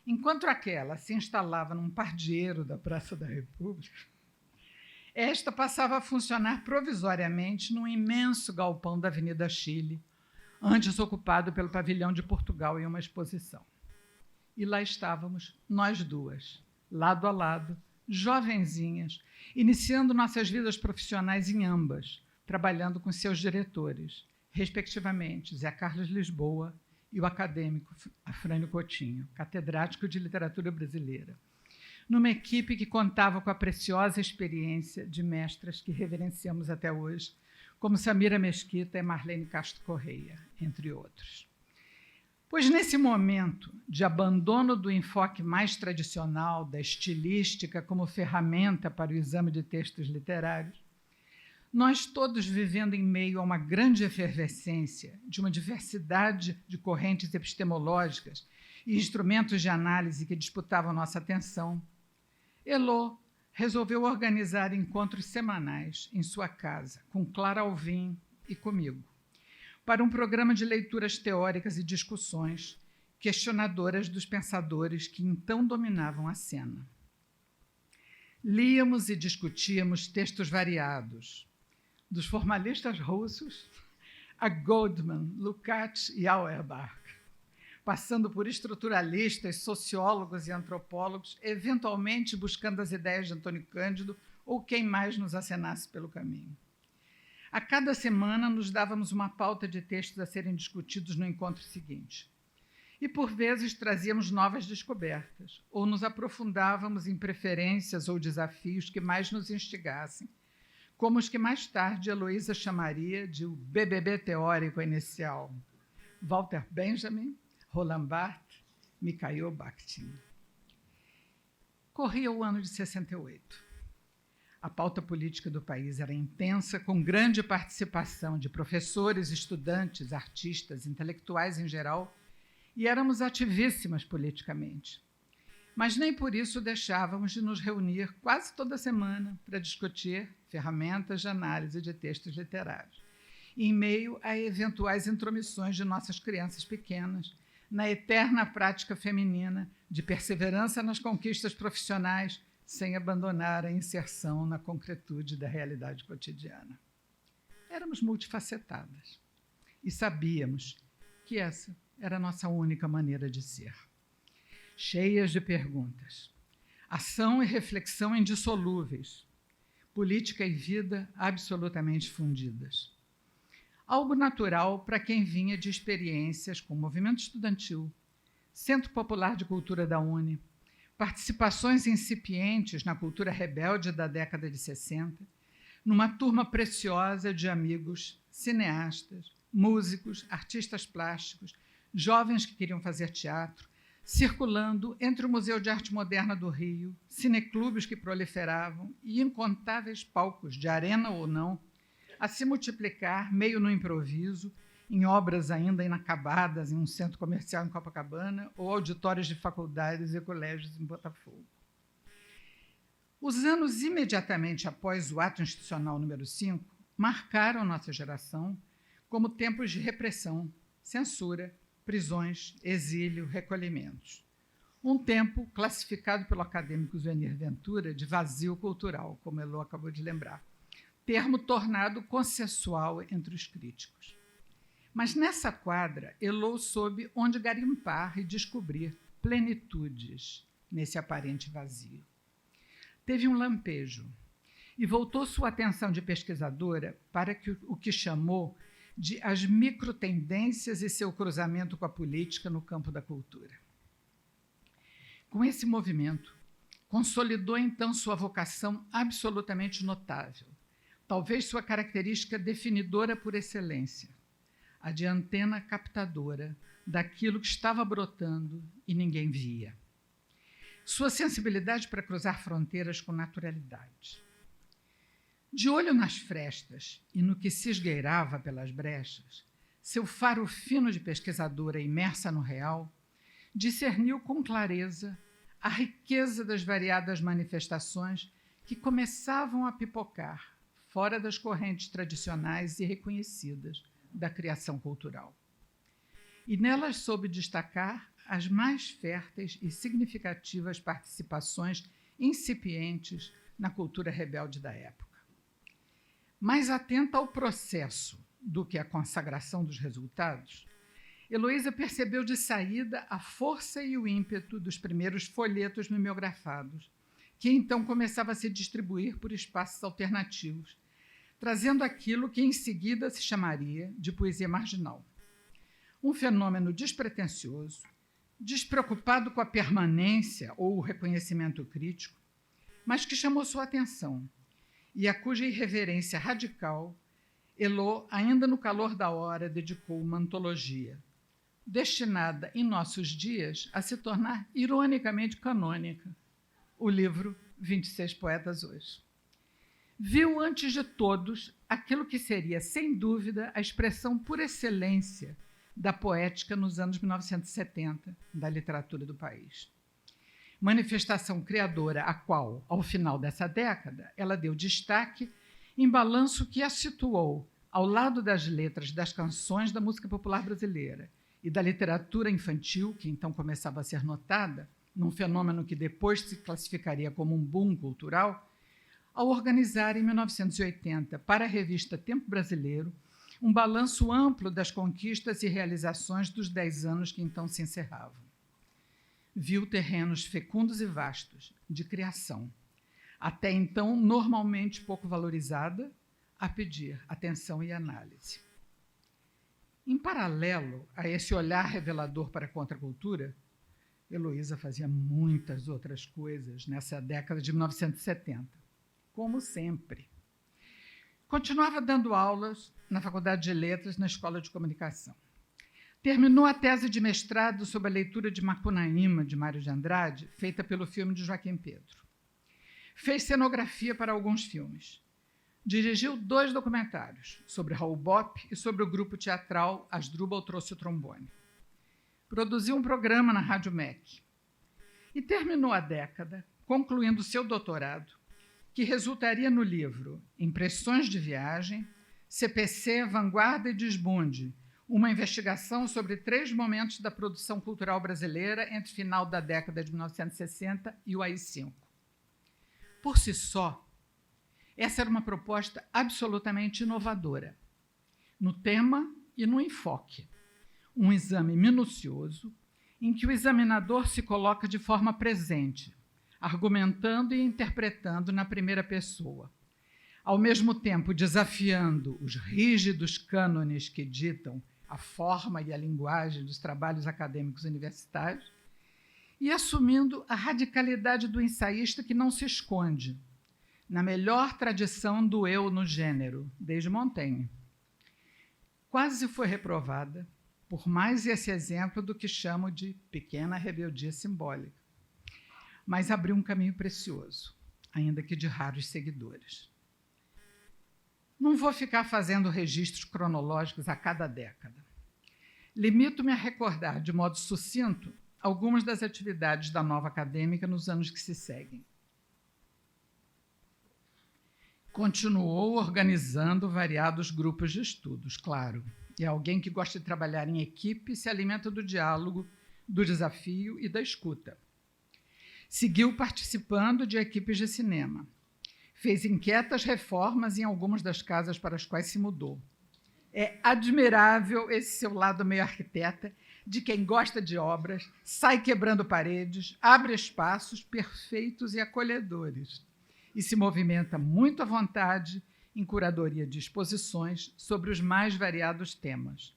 Enquanto aquela se instalava num pardieiro da Praça da República, esta passava a funcionar provisoriamente num imenso galpão da Avenida Chile, antes ocupado pelo Pavilhão de Portugal em uma exposição. E lá estávamos, nós duas, lado a lado, jovenzinhas, iniciando nossas vidas profissionais em ambas, trabalhando com seus diretores, respectivamente, Zé Carlos Lisboa e o acadêmico Afrânio Coutinho, catedrático de literatura brasileira, numa equipe que contava com a preciosa experiência de mestras que reverenciamos até hoje, como Samira Mesquita e Marlene Castro Correia, entre outros. Pois nesse momento de abandono do enfoque mais tradicional da estilística como ferramenta para o exame de textos literários, nós todos vivendo em meio a uma grande efervescência de uma diversidade de correntes epistemológicas e instrumentos de análise que disputavam nossa atenção, Elô resolveu organizar encontros semanais em sua casa, com Clara Alvim e comigo, para um programa de leituras teóricas e discussões questionadoras dos pensadores que então dominavam a cena. Líamos e discutíamos textos variados, dos formalistas russos a Goldman, Lukács e Auerbach, passando por estruturalistas, sociólogos e antropólogos, eventualmente buscando as ideias de Antônio Cândido ou quem mais nos acenasse pelo caminho. A cada semana nos dávamos uma pauta de textos a serem discutidos no encontro seguinte. E, por vezes, trazíamos novas descobertas, ou nos aprofundávamos em preferências ou desafios que mais nos instigassem, como os que mais tarde Heloísa chamaria de o BBB teórico inicial: Walter Benjamin, Roland Barthes, Mikhail Bakhtin. Corria o ano de 68. A pauta política do país era intensa, com grande participação de professores, estudantes, artistas, intelectuais em geral, e éramos ativíssimas politicamente. Mas nem por isso deixávamos de nos reunir quase toda semana para discutir ferramentas de análise de textos literários, em meio a eventuais intromissões de nossas crianças pequenas, na eterna prática feminina de perseverança nas conquistas profissionais, sem abandonar a inserção na concretude da realidade cotidiana. Éramos multifacetadas e sabíamos que essa era a nossa única maneira de ser. Cheias de perguntas, ação e reflexão indissolúveis, política e vida absolutamente fundidas. Algo natural para quem vinha de experiências com o movimento estudantil, Centro Popular de Cultura da UNE, participações incipientes na cultura rebelde da década de 60, numa turma preciosa de amigos cineastas, músicos, artistas plásticos, jovens que queriam fazer teatro, circulando entre o Museu de Arte Moderna do Rio, cineclubes que proliferavam e incontáveis palcos, de arena ou não, a se multiplicar, meio no improviso, em obras ainda inacabadas, em um centro comercial em Copacabana ou auditórios de faculdades e colégios em Botafogo. Os anos imediatamente após o ato institucional número 5 marcaram nossa geração como tempos de repressão, censura, prisões, exílio, recolhimentos. Um tempo classificado pelo acadêmico Zuenir Ventura de vazio cultural, como Elô acabou de lembrar, termo tornado consensual entre os críticos. Mas nessa quadra, Elô soube onde garimpar e descobrir plenitudes nesse aparente vazio. Teve um lampejo e voltou sua atenção de pesquisadora para o que chamou de as microtendências e seu cruzamento com a política no campo da cultura. Com esse movimento, consolidou então sua vocação absolutamente notável, talvez sua característica definidora por excelência, a de antena captadora daquilo que estava brotando e ninguém via. Sua sensibilidade para cruzar fronteiras com naturalidade. De olho nas frestas e no que se esgueirava pelas brechas, seu faro fino de pesquisadora imersa no real discerniu com clareza a riqueza das variadas manifestações que começavam a pipocar fora das correntes tradicionais e reconhecidas da criação cultural. E nelas soube destacar as mais férteis e significativas participações incipientes na cultura rebelde da época. Mais atenta ao processo do que à consagração dos resultados, Heloísa percebeu de saída a força e o ímpeto dos primeiros folhetos mimeografados, que então começava a se distribuir por espaços alternativos, trazendo aquilo que em seguida se chamaria de poesia marginal. Um fenômeno despretensioso, despreocupado com a permanência ou o reconhecimento crítico, mas que chamou sua atenção e a cuja irreverência radical Elô, ainda no calor da hora, dedicou uma antologia, destinada em nossos dias a se tornar ironicamente canônica, o livro 26 Poetas Hoje. Viu antes de todos aquilo que seria, sem dúvida, a expressão por excelência da poética nos anos 1970 da literatura do país. Manifestação criadora a qual, ao final dessa década, ela deu destaque em balanço que a situou ao lado das letras das canções da música popular brasileira e da literatura infantil, que então começava a ser notada, num fenômeno que depois se classificaria como um boom cultural, ao organizar, em 1980, para a revista Tempo Brasileiro, um balanço amplo das conquistas e realizações dos 10 anos que então se encerravam. Viu terrenos fecundos e vastos, de criação, até então normalmente pouco valorizada, a pedir atenção e análise. Em paralelo a esse olhar revelador para a contracultura, Heloísa fazia muitas outras coisas nessa década de 1970, como sempre. Continuava dando aulas na Faculdade de Letras, na Escola de Comunicação. Terminou a tese de mestrado sobre a leitura de Macunaíma, de Mário de Andrade, feita pelo filme de Joaquim Pedro. Fez cenografia para alguns filmes. Dirigiu 2 documentários, sobre Raul Bopp e sobre o grupo teatral Asdrubal Trouxe o Trombone. Produziu um programa na Rádio MEC. E terminou a década concluindo seu doutorado, que resultaria no livro Impressões de Viagem, CPC, Vanguarda e Desbunde, uma investigação sobre 3 momentos da produção cultural brasileira entre o final da década de 1960 e o AI-5. Por si só, essa era uma proposta absolutamente inovadora, no tema e no enfoque. Um exame minucioso, em que o examinador se coloca de forma presente, argumentando e interpretando na primeira pessoa, ao mesmo tempo desafiando os rígidos cânones que ditam a forma e a linguagem dos trabalhos acadêmicos universitários e assumindo a radicalidade do ensaísta que não se esconde, na melhor tradição do eu no gênero, desde Montaigne. Quase foi reprovada por mais esse exemplo do que chamo de pequena rebeldia simbólica, mas abriu um caminho precioso, ainda que de raros seguidores. Não vou ficar fazendo registros cronológicos a cada década. Limito-me a recordar, de modo sucinto, algumas das atividades da Nova Acadêmica nos anos que se seguem. Continuou organizando variados grupos de estudos, claro. É alguém que gosta de trabalhar em equipe e se alimenta do diálogo, do desafio e da escuta. Seguiu participando de equipes de cinema. Fez inquietas reformas em algumas das casas para as quais se mudou. É admirável esse seu lado meio arquiteta, de quem gosta de obras, sai quebrando paredes, abre espaços perfeitos e acolhedores e se movimenta muito à vontade em curadoria de exposições sobre os mais variados temas.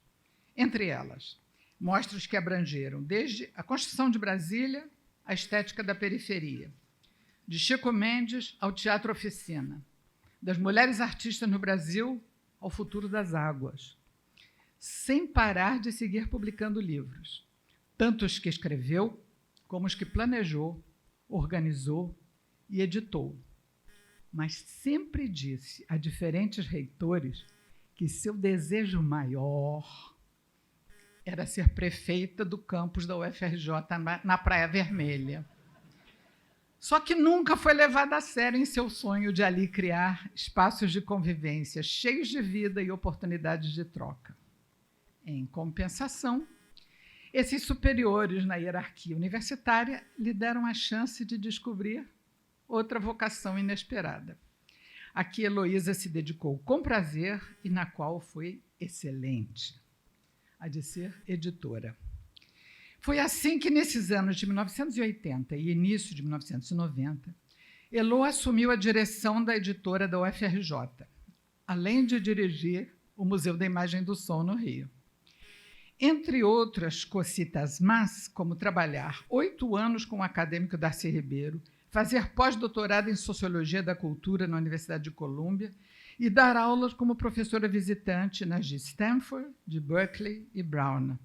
Entre elas, mostras que abrangeram desde a construção de Brasília à estética da periferia, de Chico Mendes ao Teatro Oficina, das mulheres artistas no Brasil ao futuro das águas, sem parar de seguir publicando livros, tanto os que escreveu como os que planejou, organizou e editou. Mas sempre disse a diferentes reitores que seu desejo maior era ser prefeita do campus da UFRJ na Praia Vermelha. Só que nunca foi levada a sério em seu sonho de ali criar espaços de convivência cheios de vida e oportunidades de troca. Em compensação, esses superiores na hierarquia universitária lhe deram a chance de descobrir outra vocação inesperada, a que Heloísa se dedicou com prazer e na qual foi excelente, a de ser editora. Foi assim que, nesses anos de 1980 e início de 1990, Elo assumiu a direção da editora da UFRJ, além de dirigir o Museu da Imagem do Som no Rio. Entre outras cositas más, como trabalhar 8 anos com o acadêmico Darcy Ribeiro, fazer pós-doutorado em Sociologia da Cultura na Universidade de Colômbia e dar aulas como professora visitante nas de Stanford, de Berkeley e Brown.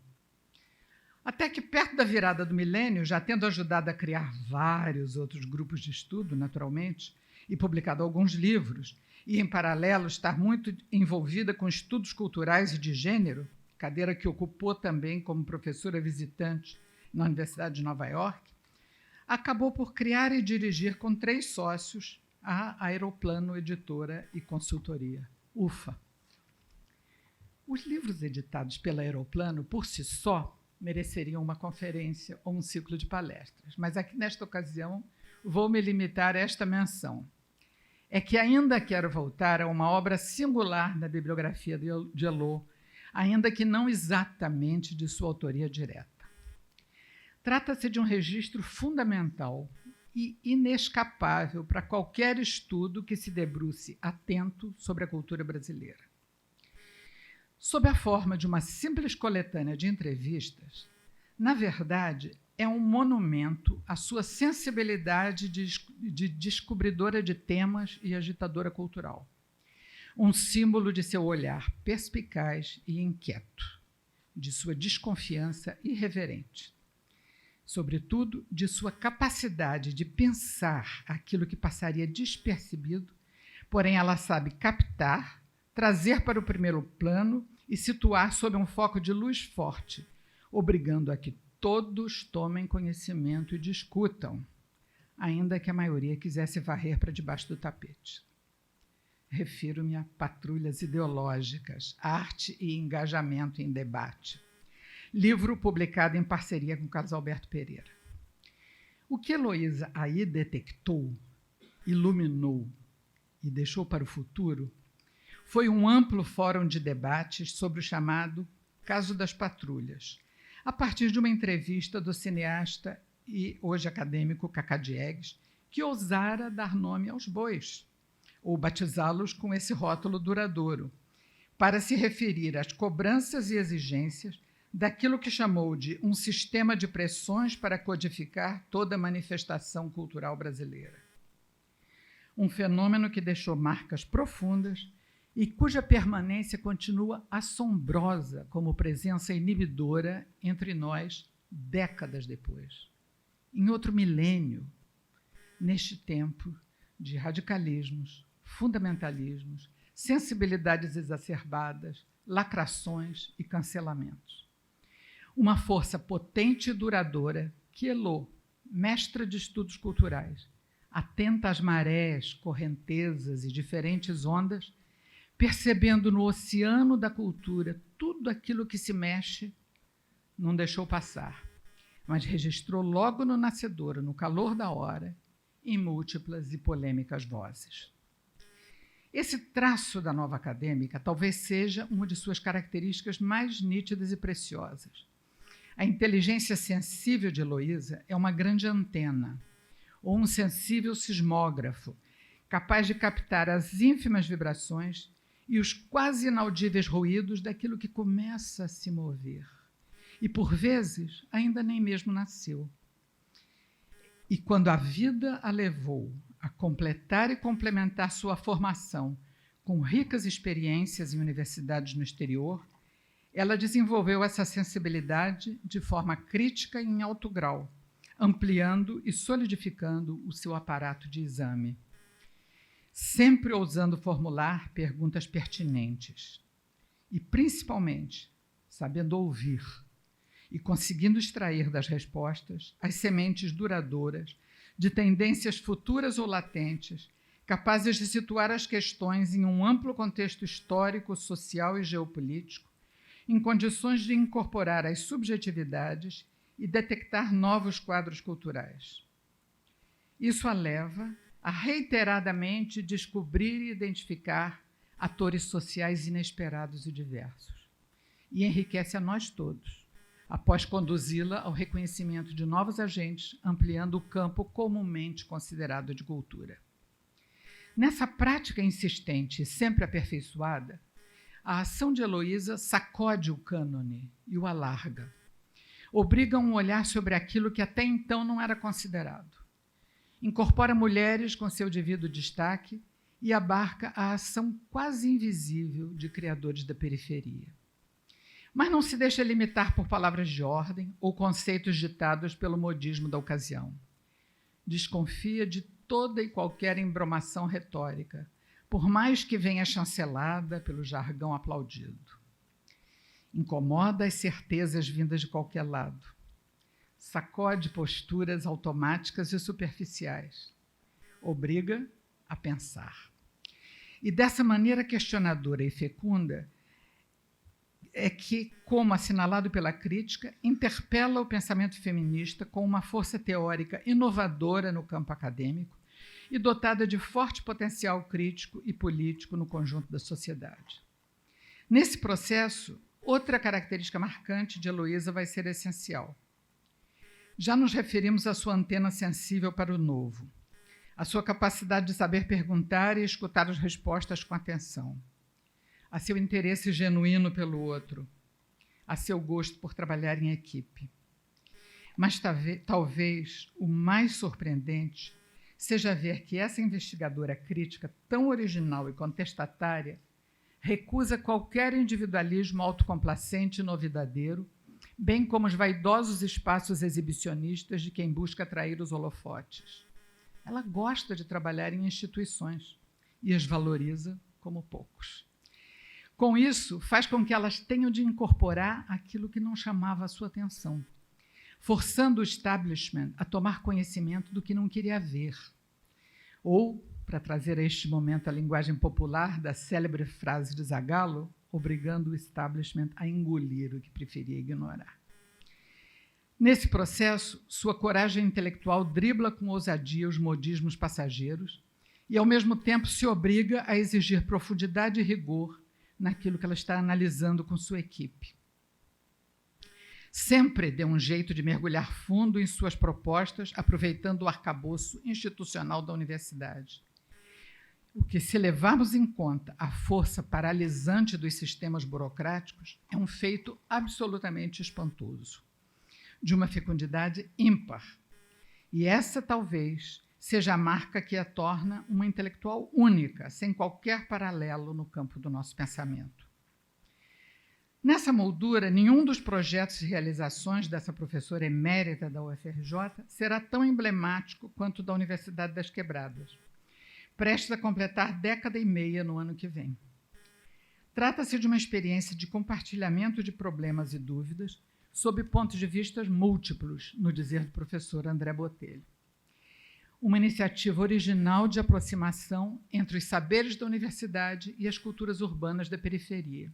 Até que, perto da virada do milênio, já tendo ajudado a criar vários outros grupos de estudo, naturalmente, e publicado alguns livros, e, em paralelo, estar muito envolvida com estudos culturais e de gênero, cadeira que ocupou também como professora visitante na Universidade de Nova York, acabou por criar e dirigir com 3 sócios a Aeroplano Editora e Consultoria, UFA. Os livros editados pela Aeroplano, por si só, mereceriam uma conferência ou um ciclo de palestras, mas aqui, nesta ocasião, vou me limitar a esta menção. É que ainda quero voltar a uma obra singular da bibliografia de Elo, ainda que não exatamente de sua autoria direta. Trata-se de um registro fundamental e inescapável para qualquer estudo que se debruce atento sobre a cultura brasileira. Sob a forma de uma simples coletânea de entrevistas, na verdade, é um monumento à sua sensibilidade de descobridora de temas e agitadora cultural. Um símbolo de seu olhar perspicaz e inquieto, de sua desconfiança irreverente. Sobretudo, de sua capacidade de pensar aquilo que passaria despercebido, porém ela sabe captar, trazer para o primeiro plano e situar sob um foco de luz forte, obrigando a que todos tomem conhecimento e discutam, ainda que a maioria quisesse varrer para debaixo do tapete. Refiro-me a Patrulhas Ideológicas, Arte e Engajamento em Debate, livro publicado em parceria com Carlos Alberto Pereira. O que Heloísa aí detectou, iluminou e deixou para o futuro foi um amplo fórum de debates sobre o chamado Caso das Patrulhas, a partir de uma entrevista do cineasta e hoje acadêmico Cacá Diegues, que ousara dar nome aos bois, ou batizá-los com esse rótulo duradouro, para se referir às cobranças e exigências daquilo que chamou de um sistema de pressões para codificar toda a manifestação cultural brasileira. Um fenômeno que deixou marcas profundas e cuja permanência continua assombrosa como presença inibidora entre nós décadas depois. Em outro milênio, neste tempo de radicalismos, fundamentalismos, sensibilidades exacerbadas, lacrações e cancelamentos. Uma força potente e duradoura que Elo, mestra de estudos culturais, atenta às marés, correntezas e diferentes ondas, percebendo no oceano da cultura tudo aquilo que se mexe, não deixou passar, mas registrou logo no nascedouro, no calor da hora, em múltiplas e polêmicas vozes. Esse traço da nova acadêmica talvez seja uma de suas características mais nítidas e preciosas. A inteligência sensível de Heloísa é uma grande antena, ou um sensível sismógrafo, capaz de captar as ínfimas vibrações e os quase inaudíveis ruídos daquilo que começa a se mover. E, por vezes, ainda nem mesmo nasceu. E quando a vida a levou a completar e complementar sua formação com ricas experiências em universidades no exterior, ela desenvolveu essa sensibilidade de forma crítica e em alto grau, ampliando e solidificando o seu aparato de exame, sempre ousando formular perguntas pertinentes e, principalmente, sabendo ouvir e conseguindo extrair das respostas as sementes duradouras de tendências futuras ou latentes, capazes de situar as questões em um amplo contexto histórico, social e geopolítico, em condições de incorporar as subjetividades e detectar novos quadros culturais. Isso a leva a reiteradamente descobrir e identificar atores sociais inesperados e diversos, e enriquece a nós todos, após conduzi-la ao reconhecimento de novos agentes, ampliando o campo comumente considerado de cultura. Nessa prática insistente e sempre aperfeiçoada, a ação de Heloísa sacode o cânone e o alarga, obriga um olhar sobre aquilo que até então não era considerado, incorpora mulheres com seu devido destaque e abarca a ação quase invisível de criadores da periferia. Mas não se deixa limitar por palavras de ordem ou conceitos ditados pelo modismo da ocasião. Desconfia de toda e qualquer embromação retórica, por mais que venha chancelada pelo jargão aplaudido. Incomoda as certezas vindas de qualquer lado. Sacode posturas automáticas e superficiais. Obriga a pensar. E dessa maneira questionadora e fecunda, é que, como assinalado pela crítica, interpela o pensamento feminista com uma força teórica inovadora no campo acadêmico e dotada de forte potencial crítico e político no conjunto da sociedade. Nesse processo, outra característica marcante de Heloísa vai ser essencial. Já nos referimos à sua antena sensível para o novo, à sua capacidade de saber perguntar e escutar as respostas com atenção, a seu interesse genuíno pelo outro, a seu gosto por trabalhar em equipe. Mas talvez o mais surpreendente seja ver que essa investigadora crítica tão original e contestatária recusa qualquer individualismo autocomplacente e novidadeiro, bem como os vaidosos espaços exibicionistas de quem busca atrair os holofotes. Ela gosta de trabalhar em instituições e as valoriza como poucos. Com isso, faz com que elas tenham de incorporar aquilo que não chamava a sua atenção, forçando o establishment a tomar conhecimento do que não queria ver. Ou, para trazer a este momento a linguagem popular da célebre frase de Zagallo, obrigando o establishment a engolir o que preferia ignorar. Nesse processo, sua coragem intelectual dribla com ousadia os modismos passageiros e, ao mesmo tempo, se obriga a exigir profundidade e rigor naquilo que ela está analisando com sua equipe. Sempre dê um jeito de mergulhar fundo em suas propostas, aproveitando o arcabouço institucional da universidade. O que, se levarmos em conta a força paralisante dos sistemas burocráticos, é um feito absolutamente espantoso, de uma fecundidade ímpar. E essa, talvez, seja a marca que a torna uma intelectual única, sem qualquer paralelo no campo do nosso pensamento. Nessa moldura, nenhum dos projetos e realizações dessa professora emérita da UFRJ será tão emblemático quanto o da Universidade das Quebradas, prestes a completar 10 e meia no ano que vem. Trata-se de uma experiência de compartilhamento de problemas e dúvidas sob pontos de vista múltiplos, no dizer do professor André Botelho. uma iniciativa original de aproximação entre os saberes da universidade e as culturas urbanas da periferia,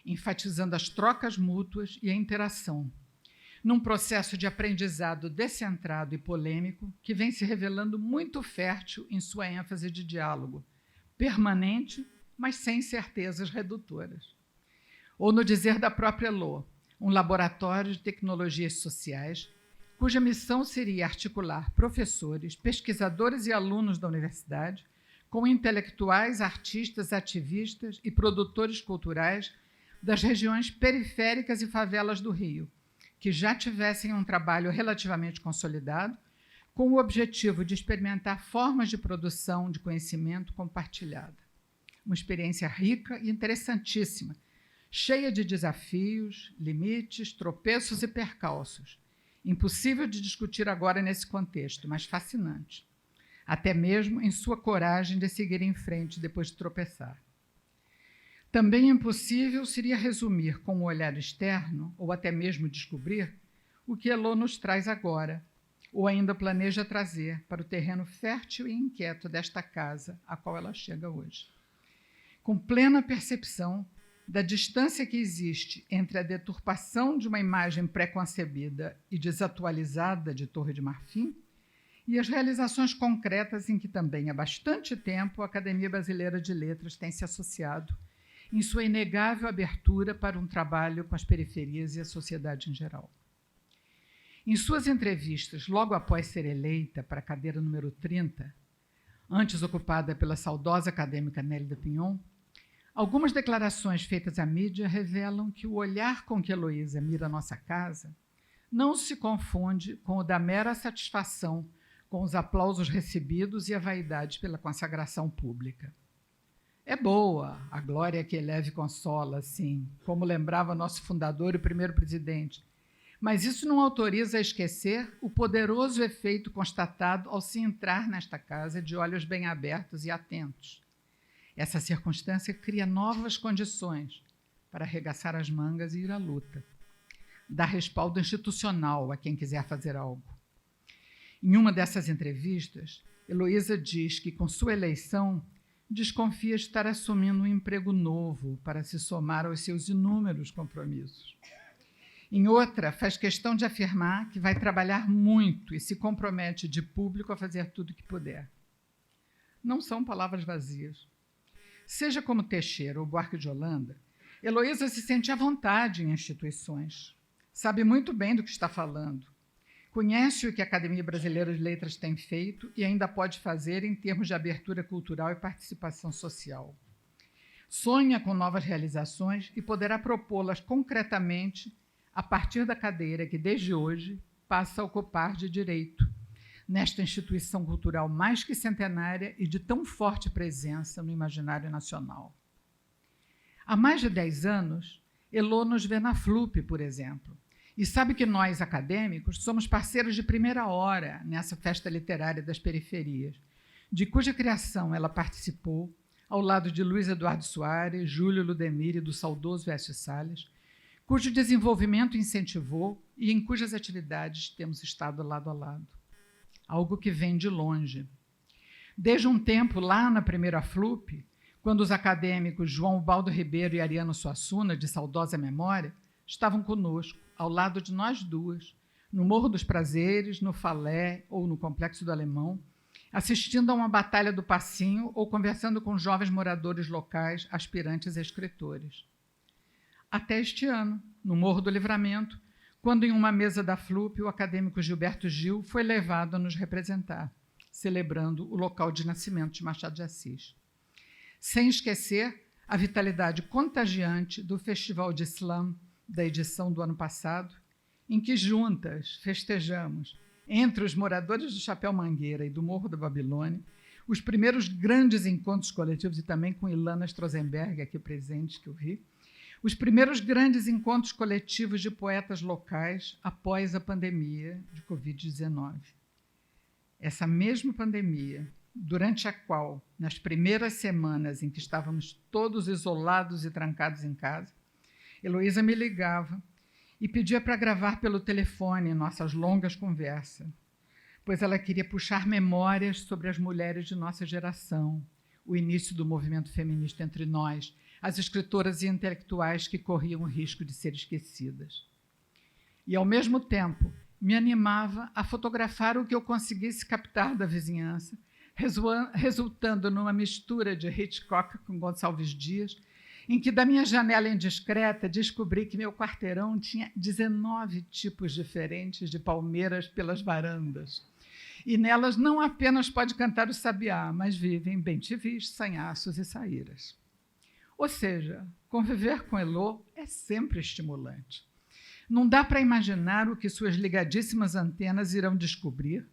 enfatizando as trocas mútuas e a interação, num processo de aprendizado descentrado e polêmico que vem se revelando muito fértil em sua ênfase de diálogo, permanente, mas sem certezas redutoras. Ou, no dizer da própria Elô, um laboratório de tecnologias sociais, cuja missão seria articular professores, pesquisadores e alunos da universidade com intelectuais, artistas, ativistas e produtores culturais das regiões periféricas e favelas do Rio, que já tivessem um trabalho relativamente consolidado, com o objetivo de experimentar formas de produção de conhecimento compartilhada. Uma experiência rica e interessantíssima, cheia de desafios, limites, tropeços e percalços, impossível de discutir agora nesse contexto, mas fascinante, até mesmo em sua coragem de seguir em frente depois de tropeçar. Também impossível seria resumir com um olhar externo, ou até mesmo descobrir, o que Elô nos traz agora, ou ainda planeja trazer para o terreno fértil e inquieto desta casa a qual ela chega hoje. Com plena percepção da distância que existe entre a deturpação de uma imagem pré-concebida e desatualizada de Torre de Marfim e as realizações concretas em que também há bastante tempo a Academia Brasileira de Letras tem se associado em sua inegável abertura para um trabalho com as periferias e a sociedade em geral. Em suas entrevistas, logo após ser eleita para a cadeira número 30, antes ocupada pela saudosa acadêmica Nélida Pinhon, algumas declarações feitas à mídia revelam que o olhar com que Heloísa mira a nossa casa não se confunde com o da mera satisfação com os aplausos recebidos e a vaidade pela consagração pública. É boa a glória que eleva e consola, assim, como lembrava nosso fundador e primeiro presidente, mas isso não autoriza a esquecer o poderoso efeito constatado ao se entrar nesta casa de olhos bem abertos e atentos. Essa circunstância cria novas condições para arregaçar as mangas e ir à luta, dar respaldo institucional a quem quiser fazer algo. Em uma dessas entrevistas, Heloísa diz que, com sua eleição, desconfia estar assumindo um emprego novo para se somar aos seus inúmeros compromissos. Em outra, faz questão de afirmar que vai trabalhar muito e se compromete de público a fazer tudo o que puder. Não são palavras vazias. Seja como Teixeira ou Buarque de Holanda, Heloísa se sente à vontade em instituições, sabe muito bem do que está falando, conhece o que a Academia Brasileira de Letras tem feito e ainda pode fazer em termos de abertura cultural e participação social. Sonha com novas realizações e poderá propô-las concretamente a partir da cadeira que, desde hoje, passa a ocupar de direito, nesta instituição cultural mais que centenária e de tão forte presença no imaginário nacional. Há mais de 10 anos, Elô nos vê na FLUP, por exemplo, e sabe que nós, acadêmicos, somos parceiros de primeira hora nessa festa literária das periferias, de cuja criação ela participou, ao lado de Luiz Eduardo Soares, Júlio Ludemir e do saudoso Écio Salles, cujo desenvolvimento incentivou e em cujas atividades temos estado lado a lado. Algo que vem de longe. Desde um tempo, lá na primeira FLUP, quando os acadêmicos João Baldo Ribeiro e Ariano Suassuna, de saudosa memória, estavam conosco, ao lado de nós duas, no Morro dos Prazeres, no Falé ou no Complexo do Alemão, assistindo a uma batalha do Passinho ou conversando com jovens moradores locais, aspirantes a escritores. Até este ano, no Morro do Livramento, quando em uma mesa da FLUP o acadêmico Gilberto Gil foi levado a nos representar, celebrando o local de nascimento de Machado de Assis. Sem esquecer a vitalidade contagiante do Festival de Slam da edição do ano passado, em que juntas festejamos, entre os moradores do Chapéu Mangueira e do Morro da Babilônia, os primeiros grandes encontros coletivos, e também com Ilana Strozenberg, aqui presente, que eu vi, os primeiros grandes encontros coletivos de poetas locais após a pandemia de Covid-19. Essa mesma pandemia, durante a qual, nas primeiras semanas em que estávamos todos isolados e trancados em casa, Heloísa me ligava e pedia para gravar pelo telefone nossas longas conversas, pois ela queria puxar memórias sobre as mulheres de nossa geração, o início do movimento feminista entre nós, as escritoras e intelectuais que corriam o risco de ser esquecidas. E, ao mesmo tempo, me animava a fotografar o que eu conseguisse captar da vizinhança, resultando numa mistura de Hitchcock com Gonçalves Dias, em que, da minha janela indiscreta, descobri que meu quarteirão tinha 19 tipos diferentes de palmeiras pelas varandas. E nelas não apenas pode cantar o sabiá, mas vivem bem-te-vis, sanhaços e saíras. Ou seja, conviver com Elô é sempre estimulante. Não dá para imaginar o que suas ligadíssimas antenas irão descobrir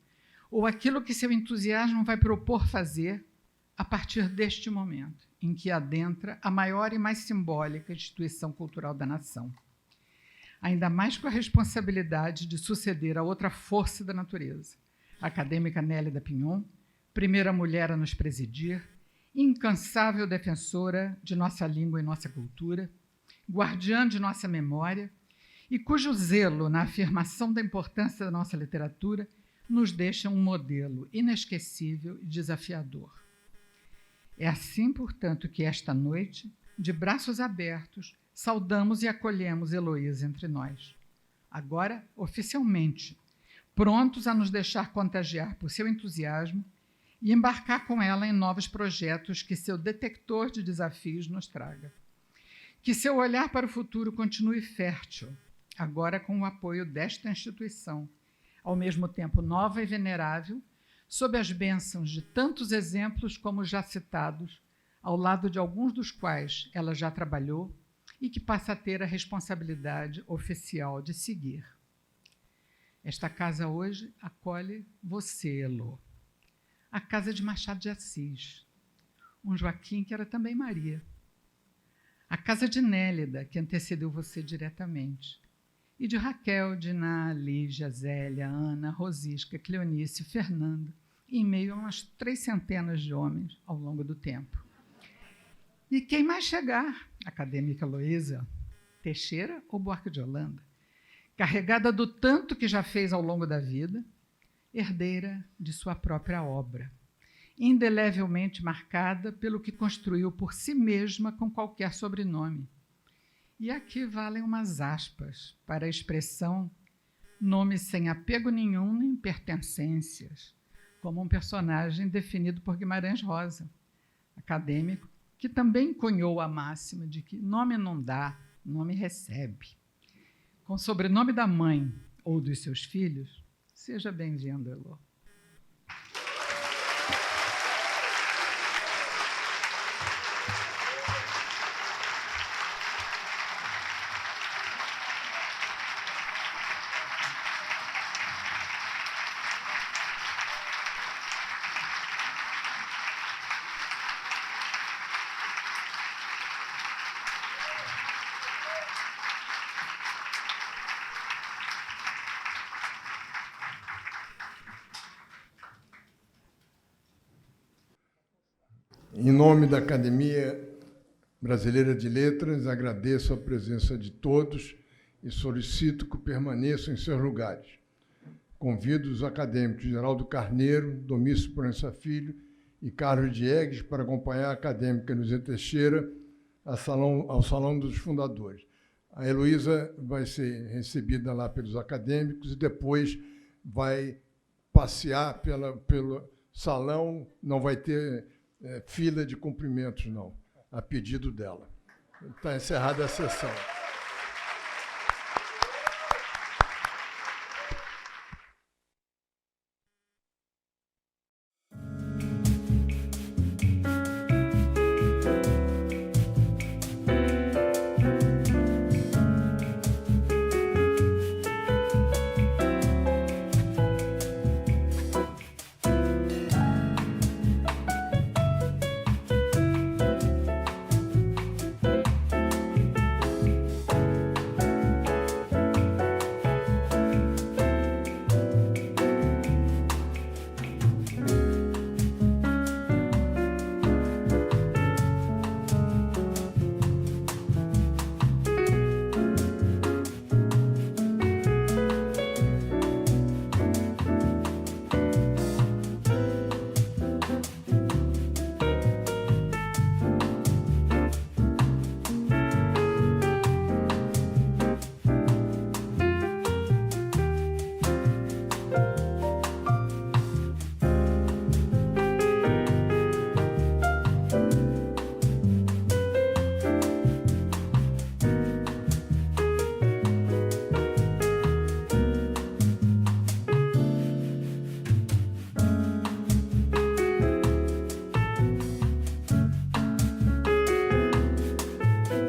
ou aquilo que seu entusiasmo vai propor fazer a partir deste momento, em que adentra a maior e mais simbólica instituição cultural da nação. Ainda mais com a responsabilidade de suceder a outra força da natureza, a acadêmica Nélida Pinhon, primeira mulher a nos presidir, incansável defensora de nossa língua e nossa cultura, guardiã de nossa memória, e cujo zelo na afirmação da importância da nossa literatura nos deixa um modelo inesquecível e desafiador. É assim, portanto, que esta noite, de braços abertos, saudamos e acolhemos Heloísa entre nós. Agora, oficialmente, prontos a nos deixar contagiar por seu entusiasmo e embarcar com ela em novos projetos que seu detector de desafios nos traga. Que seu olhar para o futuro continue fértil, agora com o apoio desta instituição, ao mesmo tempo nova e venerável, sob as bênçãos de tantos exemplos como já citados, ao lado de alguns dos quais ela já trabalhou e que passa a ter a responsabilidade oficial de seguir. Esta casa hoje acolhe você, Elô. A casa de Machado de Assis, um Joaquim que era também Maria. A casa de Nélida, que antecedeu você diretamente. E de Raquel, Diná, Lígia, Zélia, Ana, Rosisca, Cleonice, Fernanda, em meio a umas 300 de homens ao longo do tempo. E quem mais chegar? Acadêmica Heloísa Teixeira ou Buarque de Holanda, carregada do tanto que já fez ao longo da vida, herdeira de sua própria obra, indelevelmente marcada pelo que construiu por si mesma com qualquer sobrenome. E aqui valem umas aspas para a expressão nome sem apego nenhum nem pertencências, como um personagem definido por Guimarães Rosa, acadêmico, que também cunhou a máxima de que nome não dá, nome recebe. Com o sobrenome da mãe ou dos seus filhos, seja bem-vindo, Elô. Em nome da Academia Brasileira de Letras, agradeço a presença de todos e solicito que permaneçam em seus lugares. Convido os acadêmicos Geraldo Carneiro, Domício Proença Filho e Carlos Diegues para acompanhar a acadêmica Heloísa Teixeira ao Salão dos Fundadores. A Heloísa vai ser recebida lá pelos acadêmicos e depois vai passear pelo salão, não vai ter fila de cumprimentos, não, a pedido dela. Está encerrada a sessão.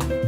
Obrigado.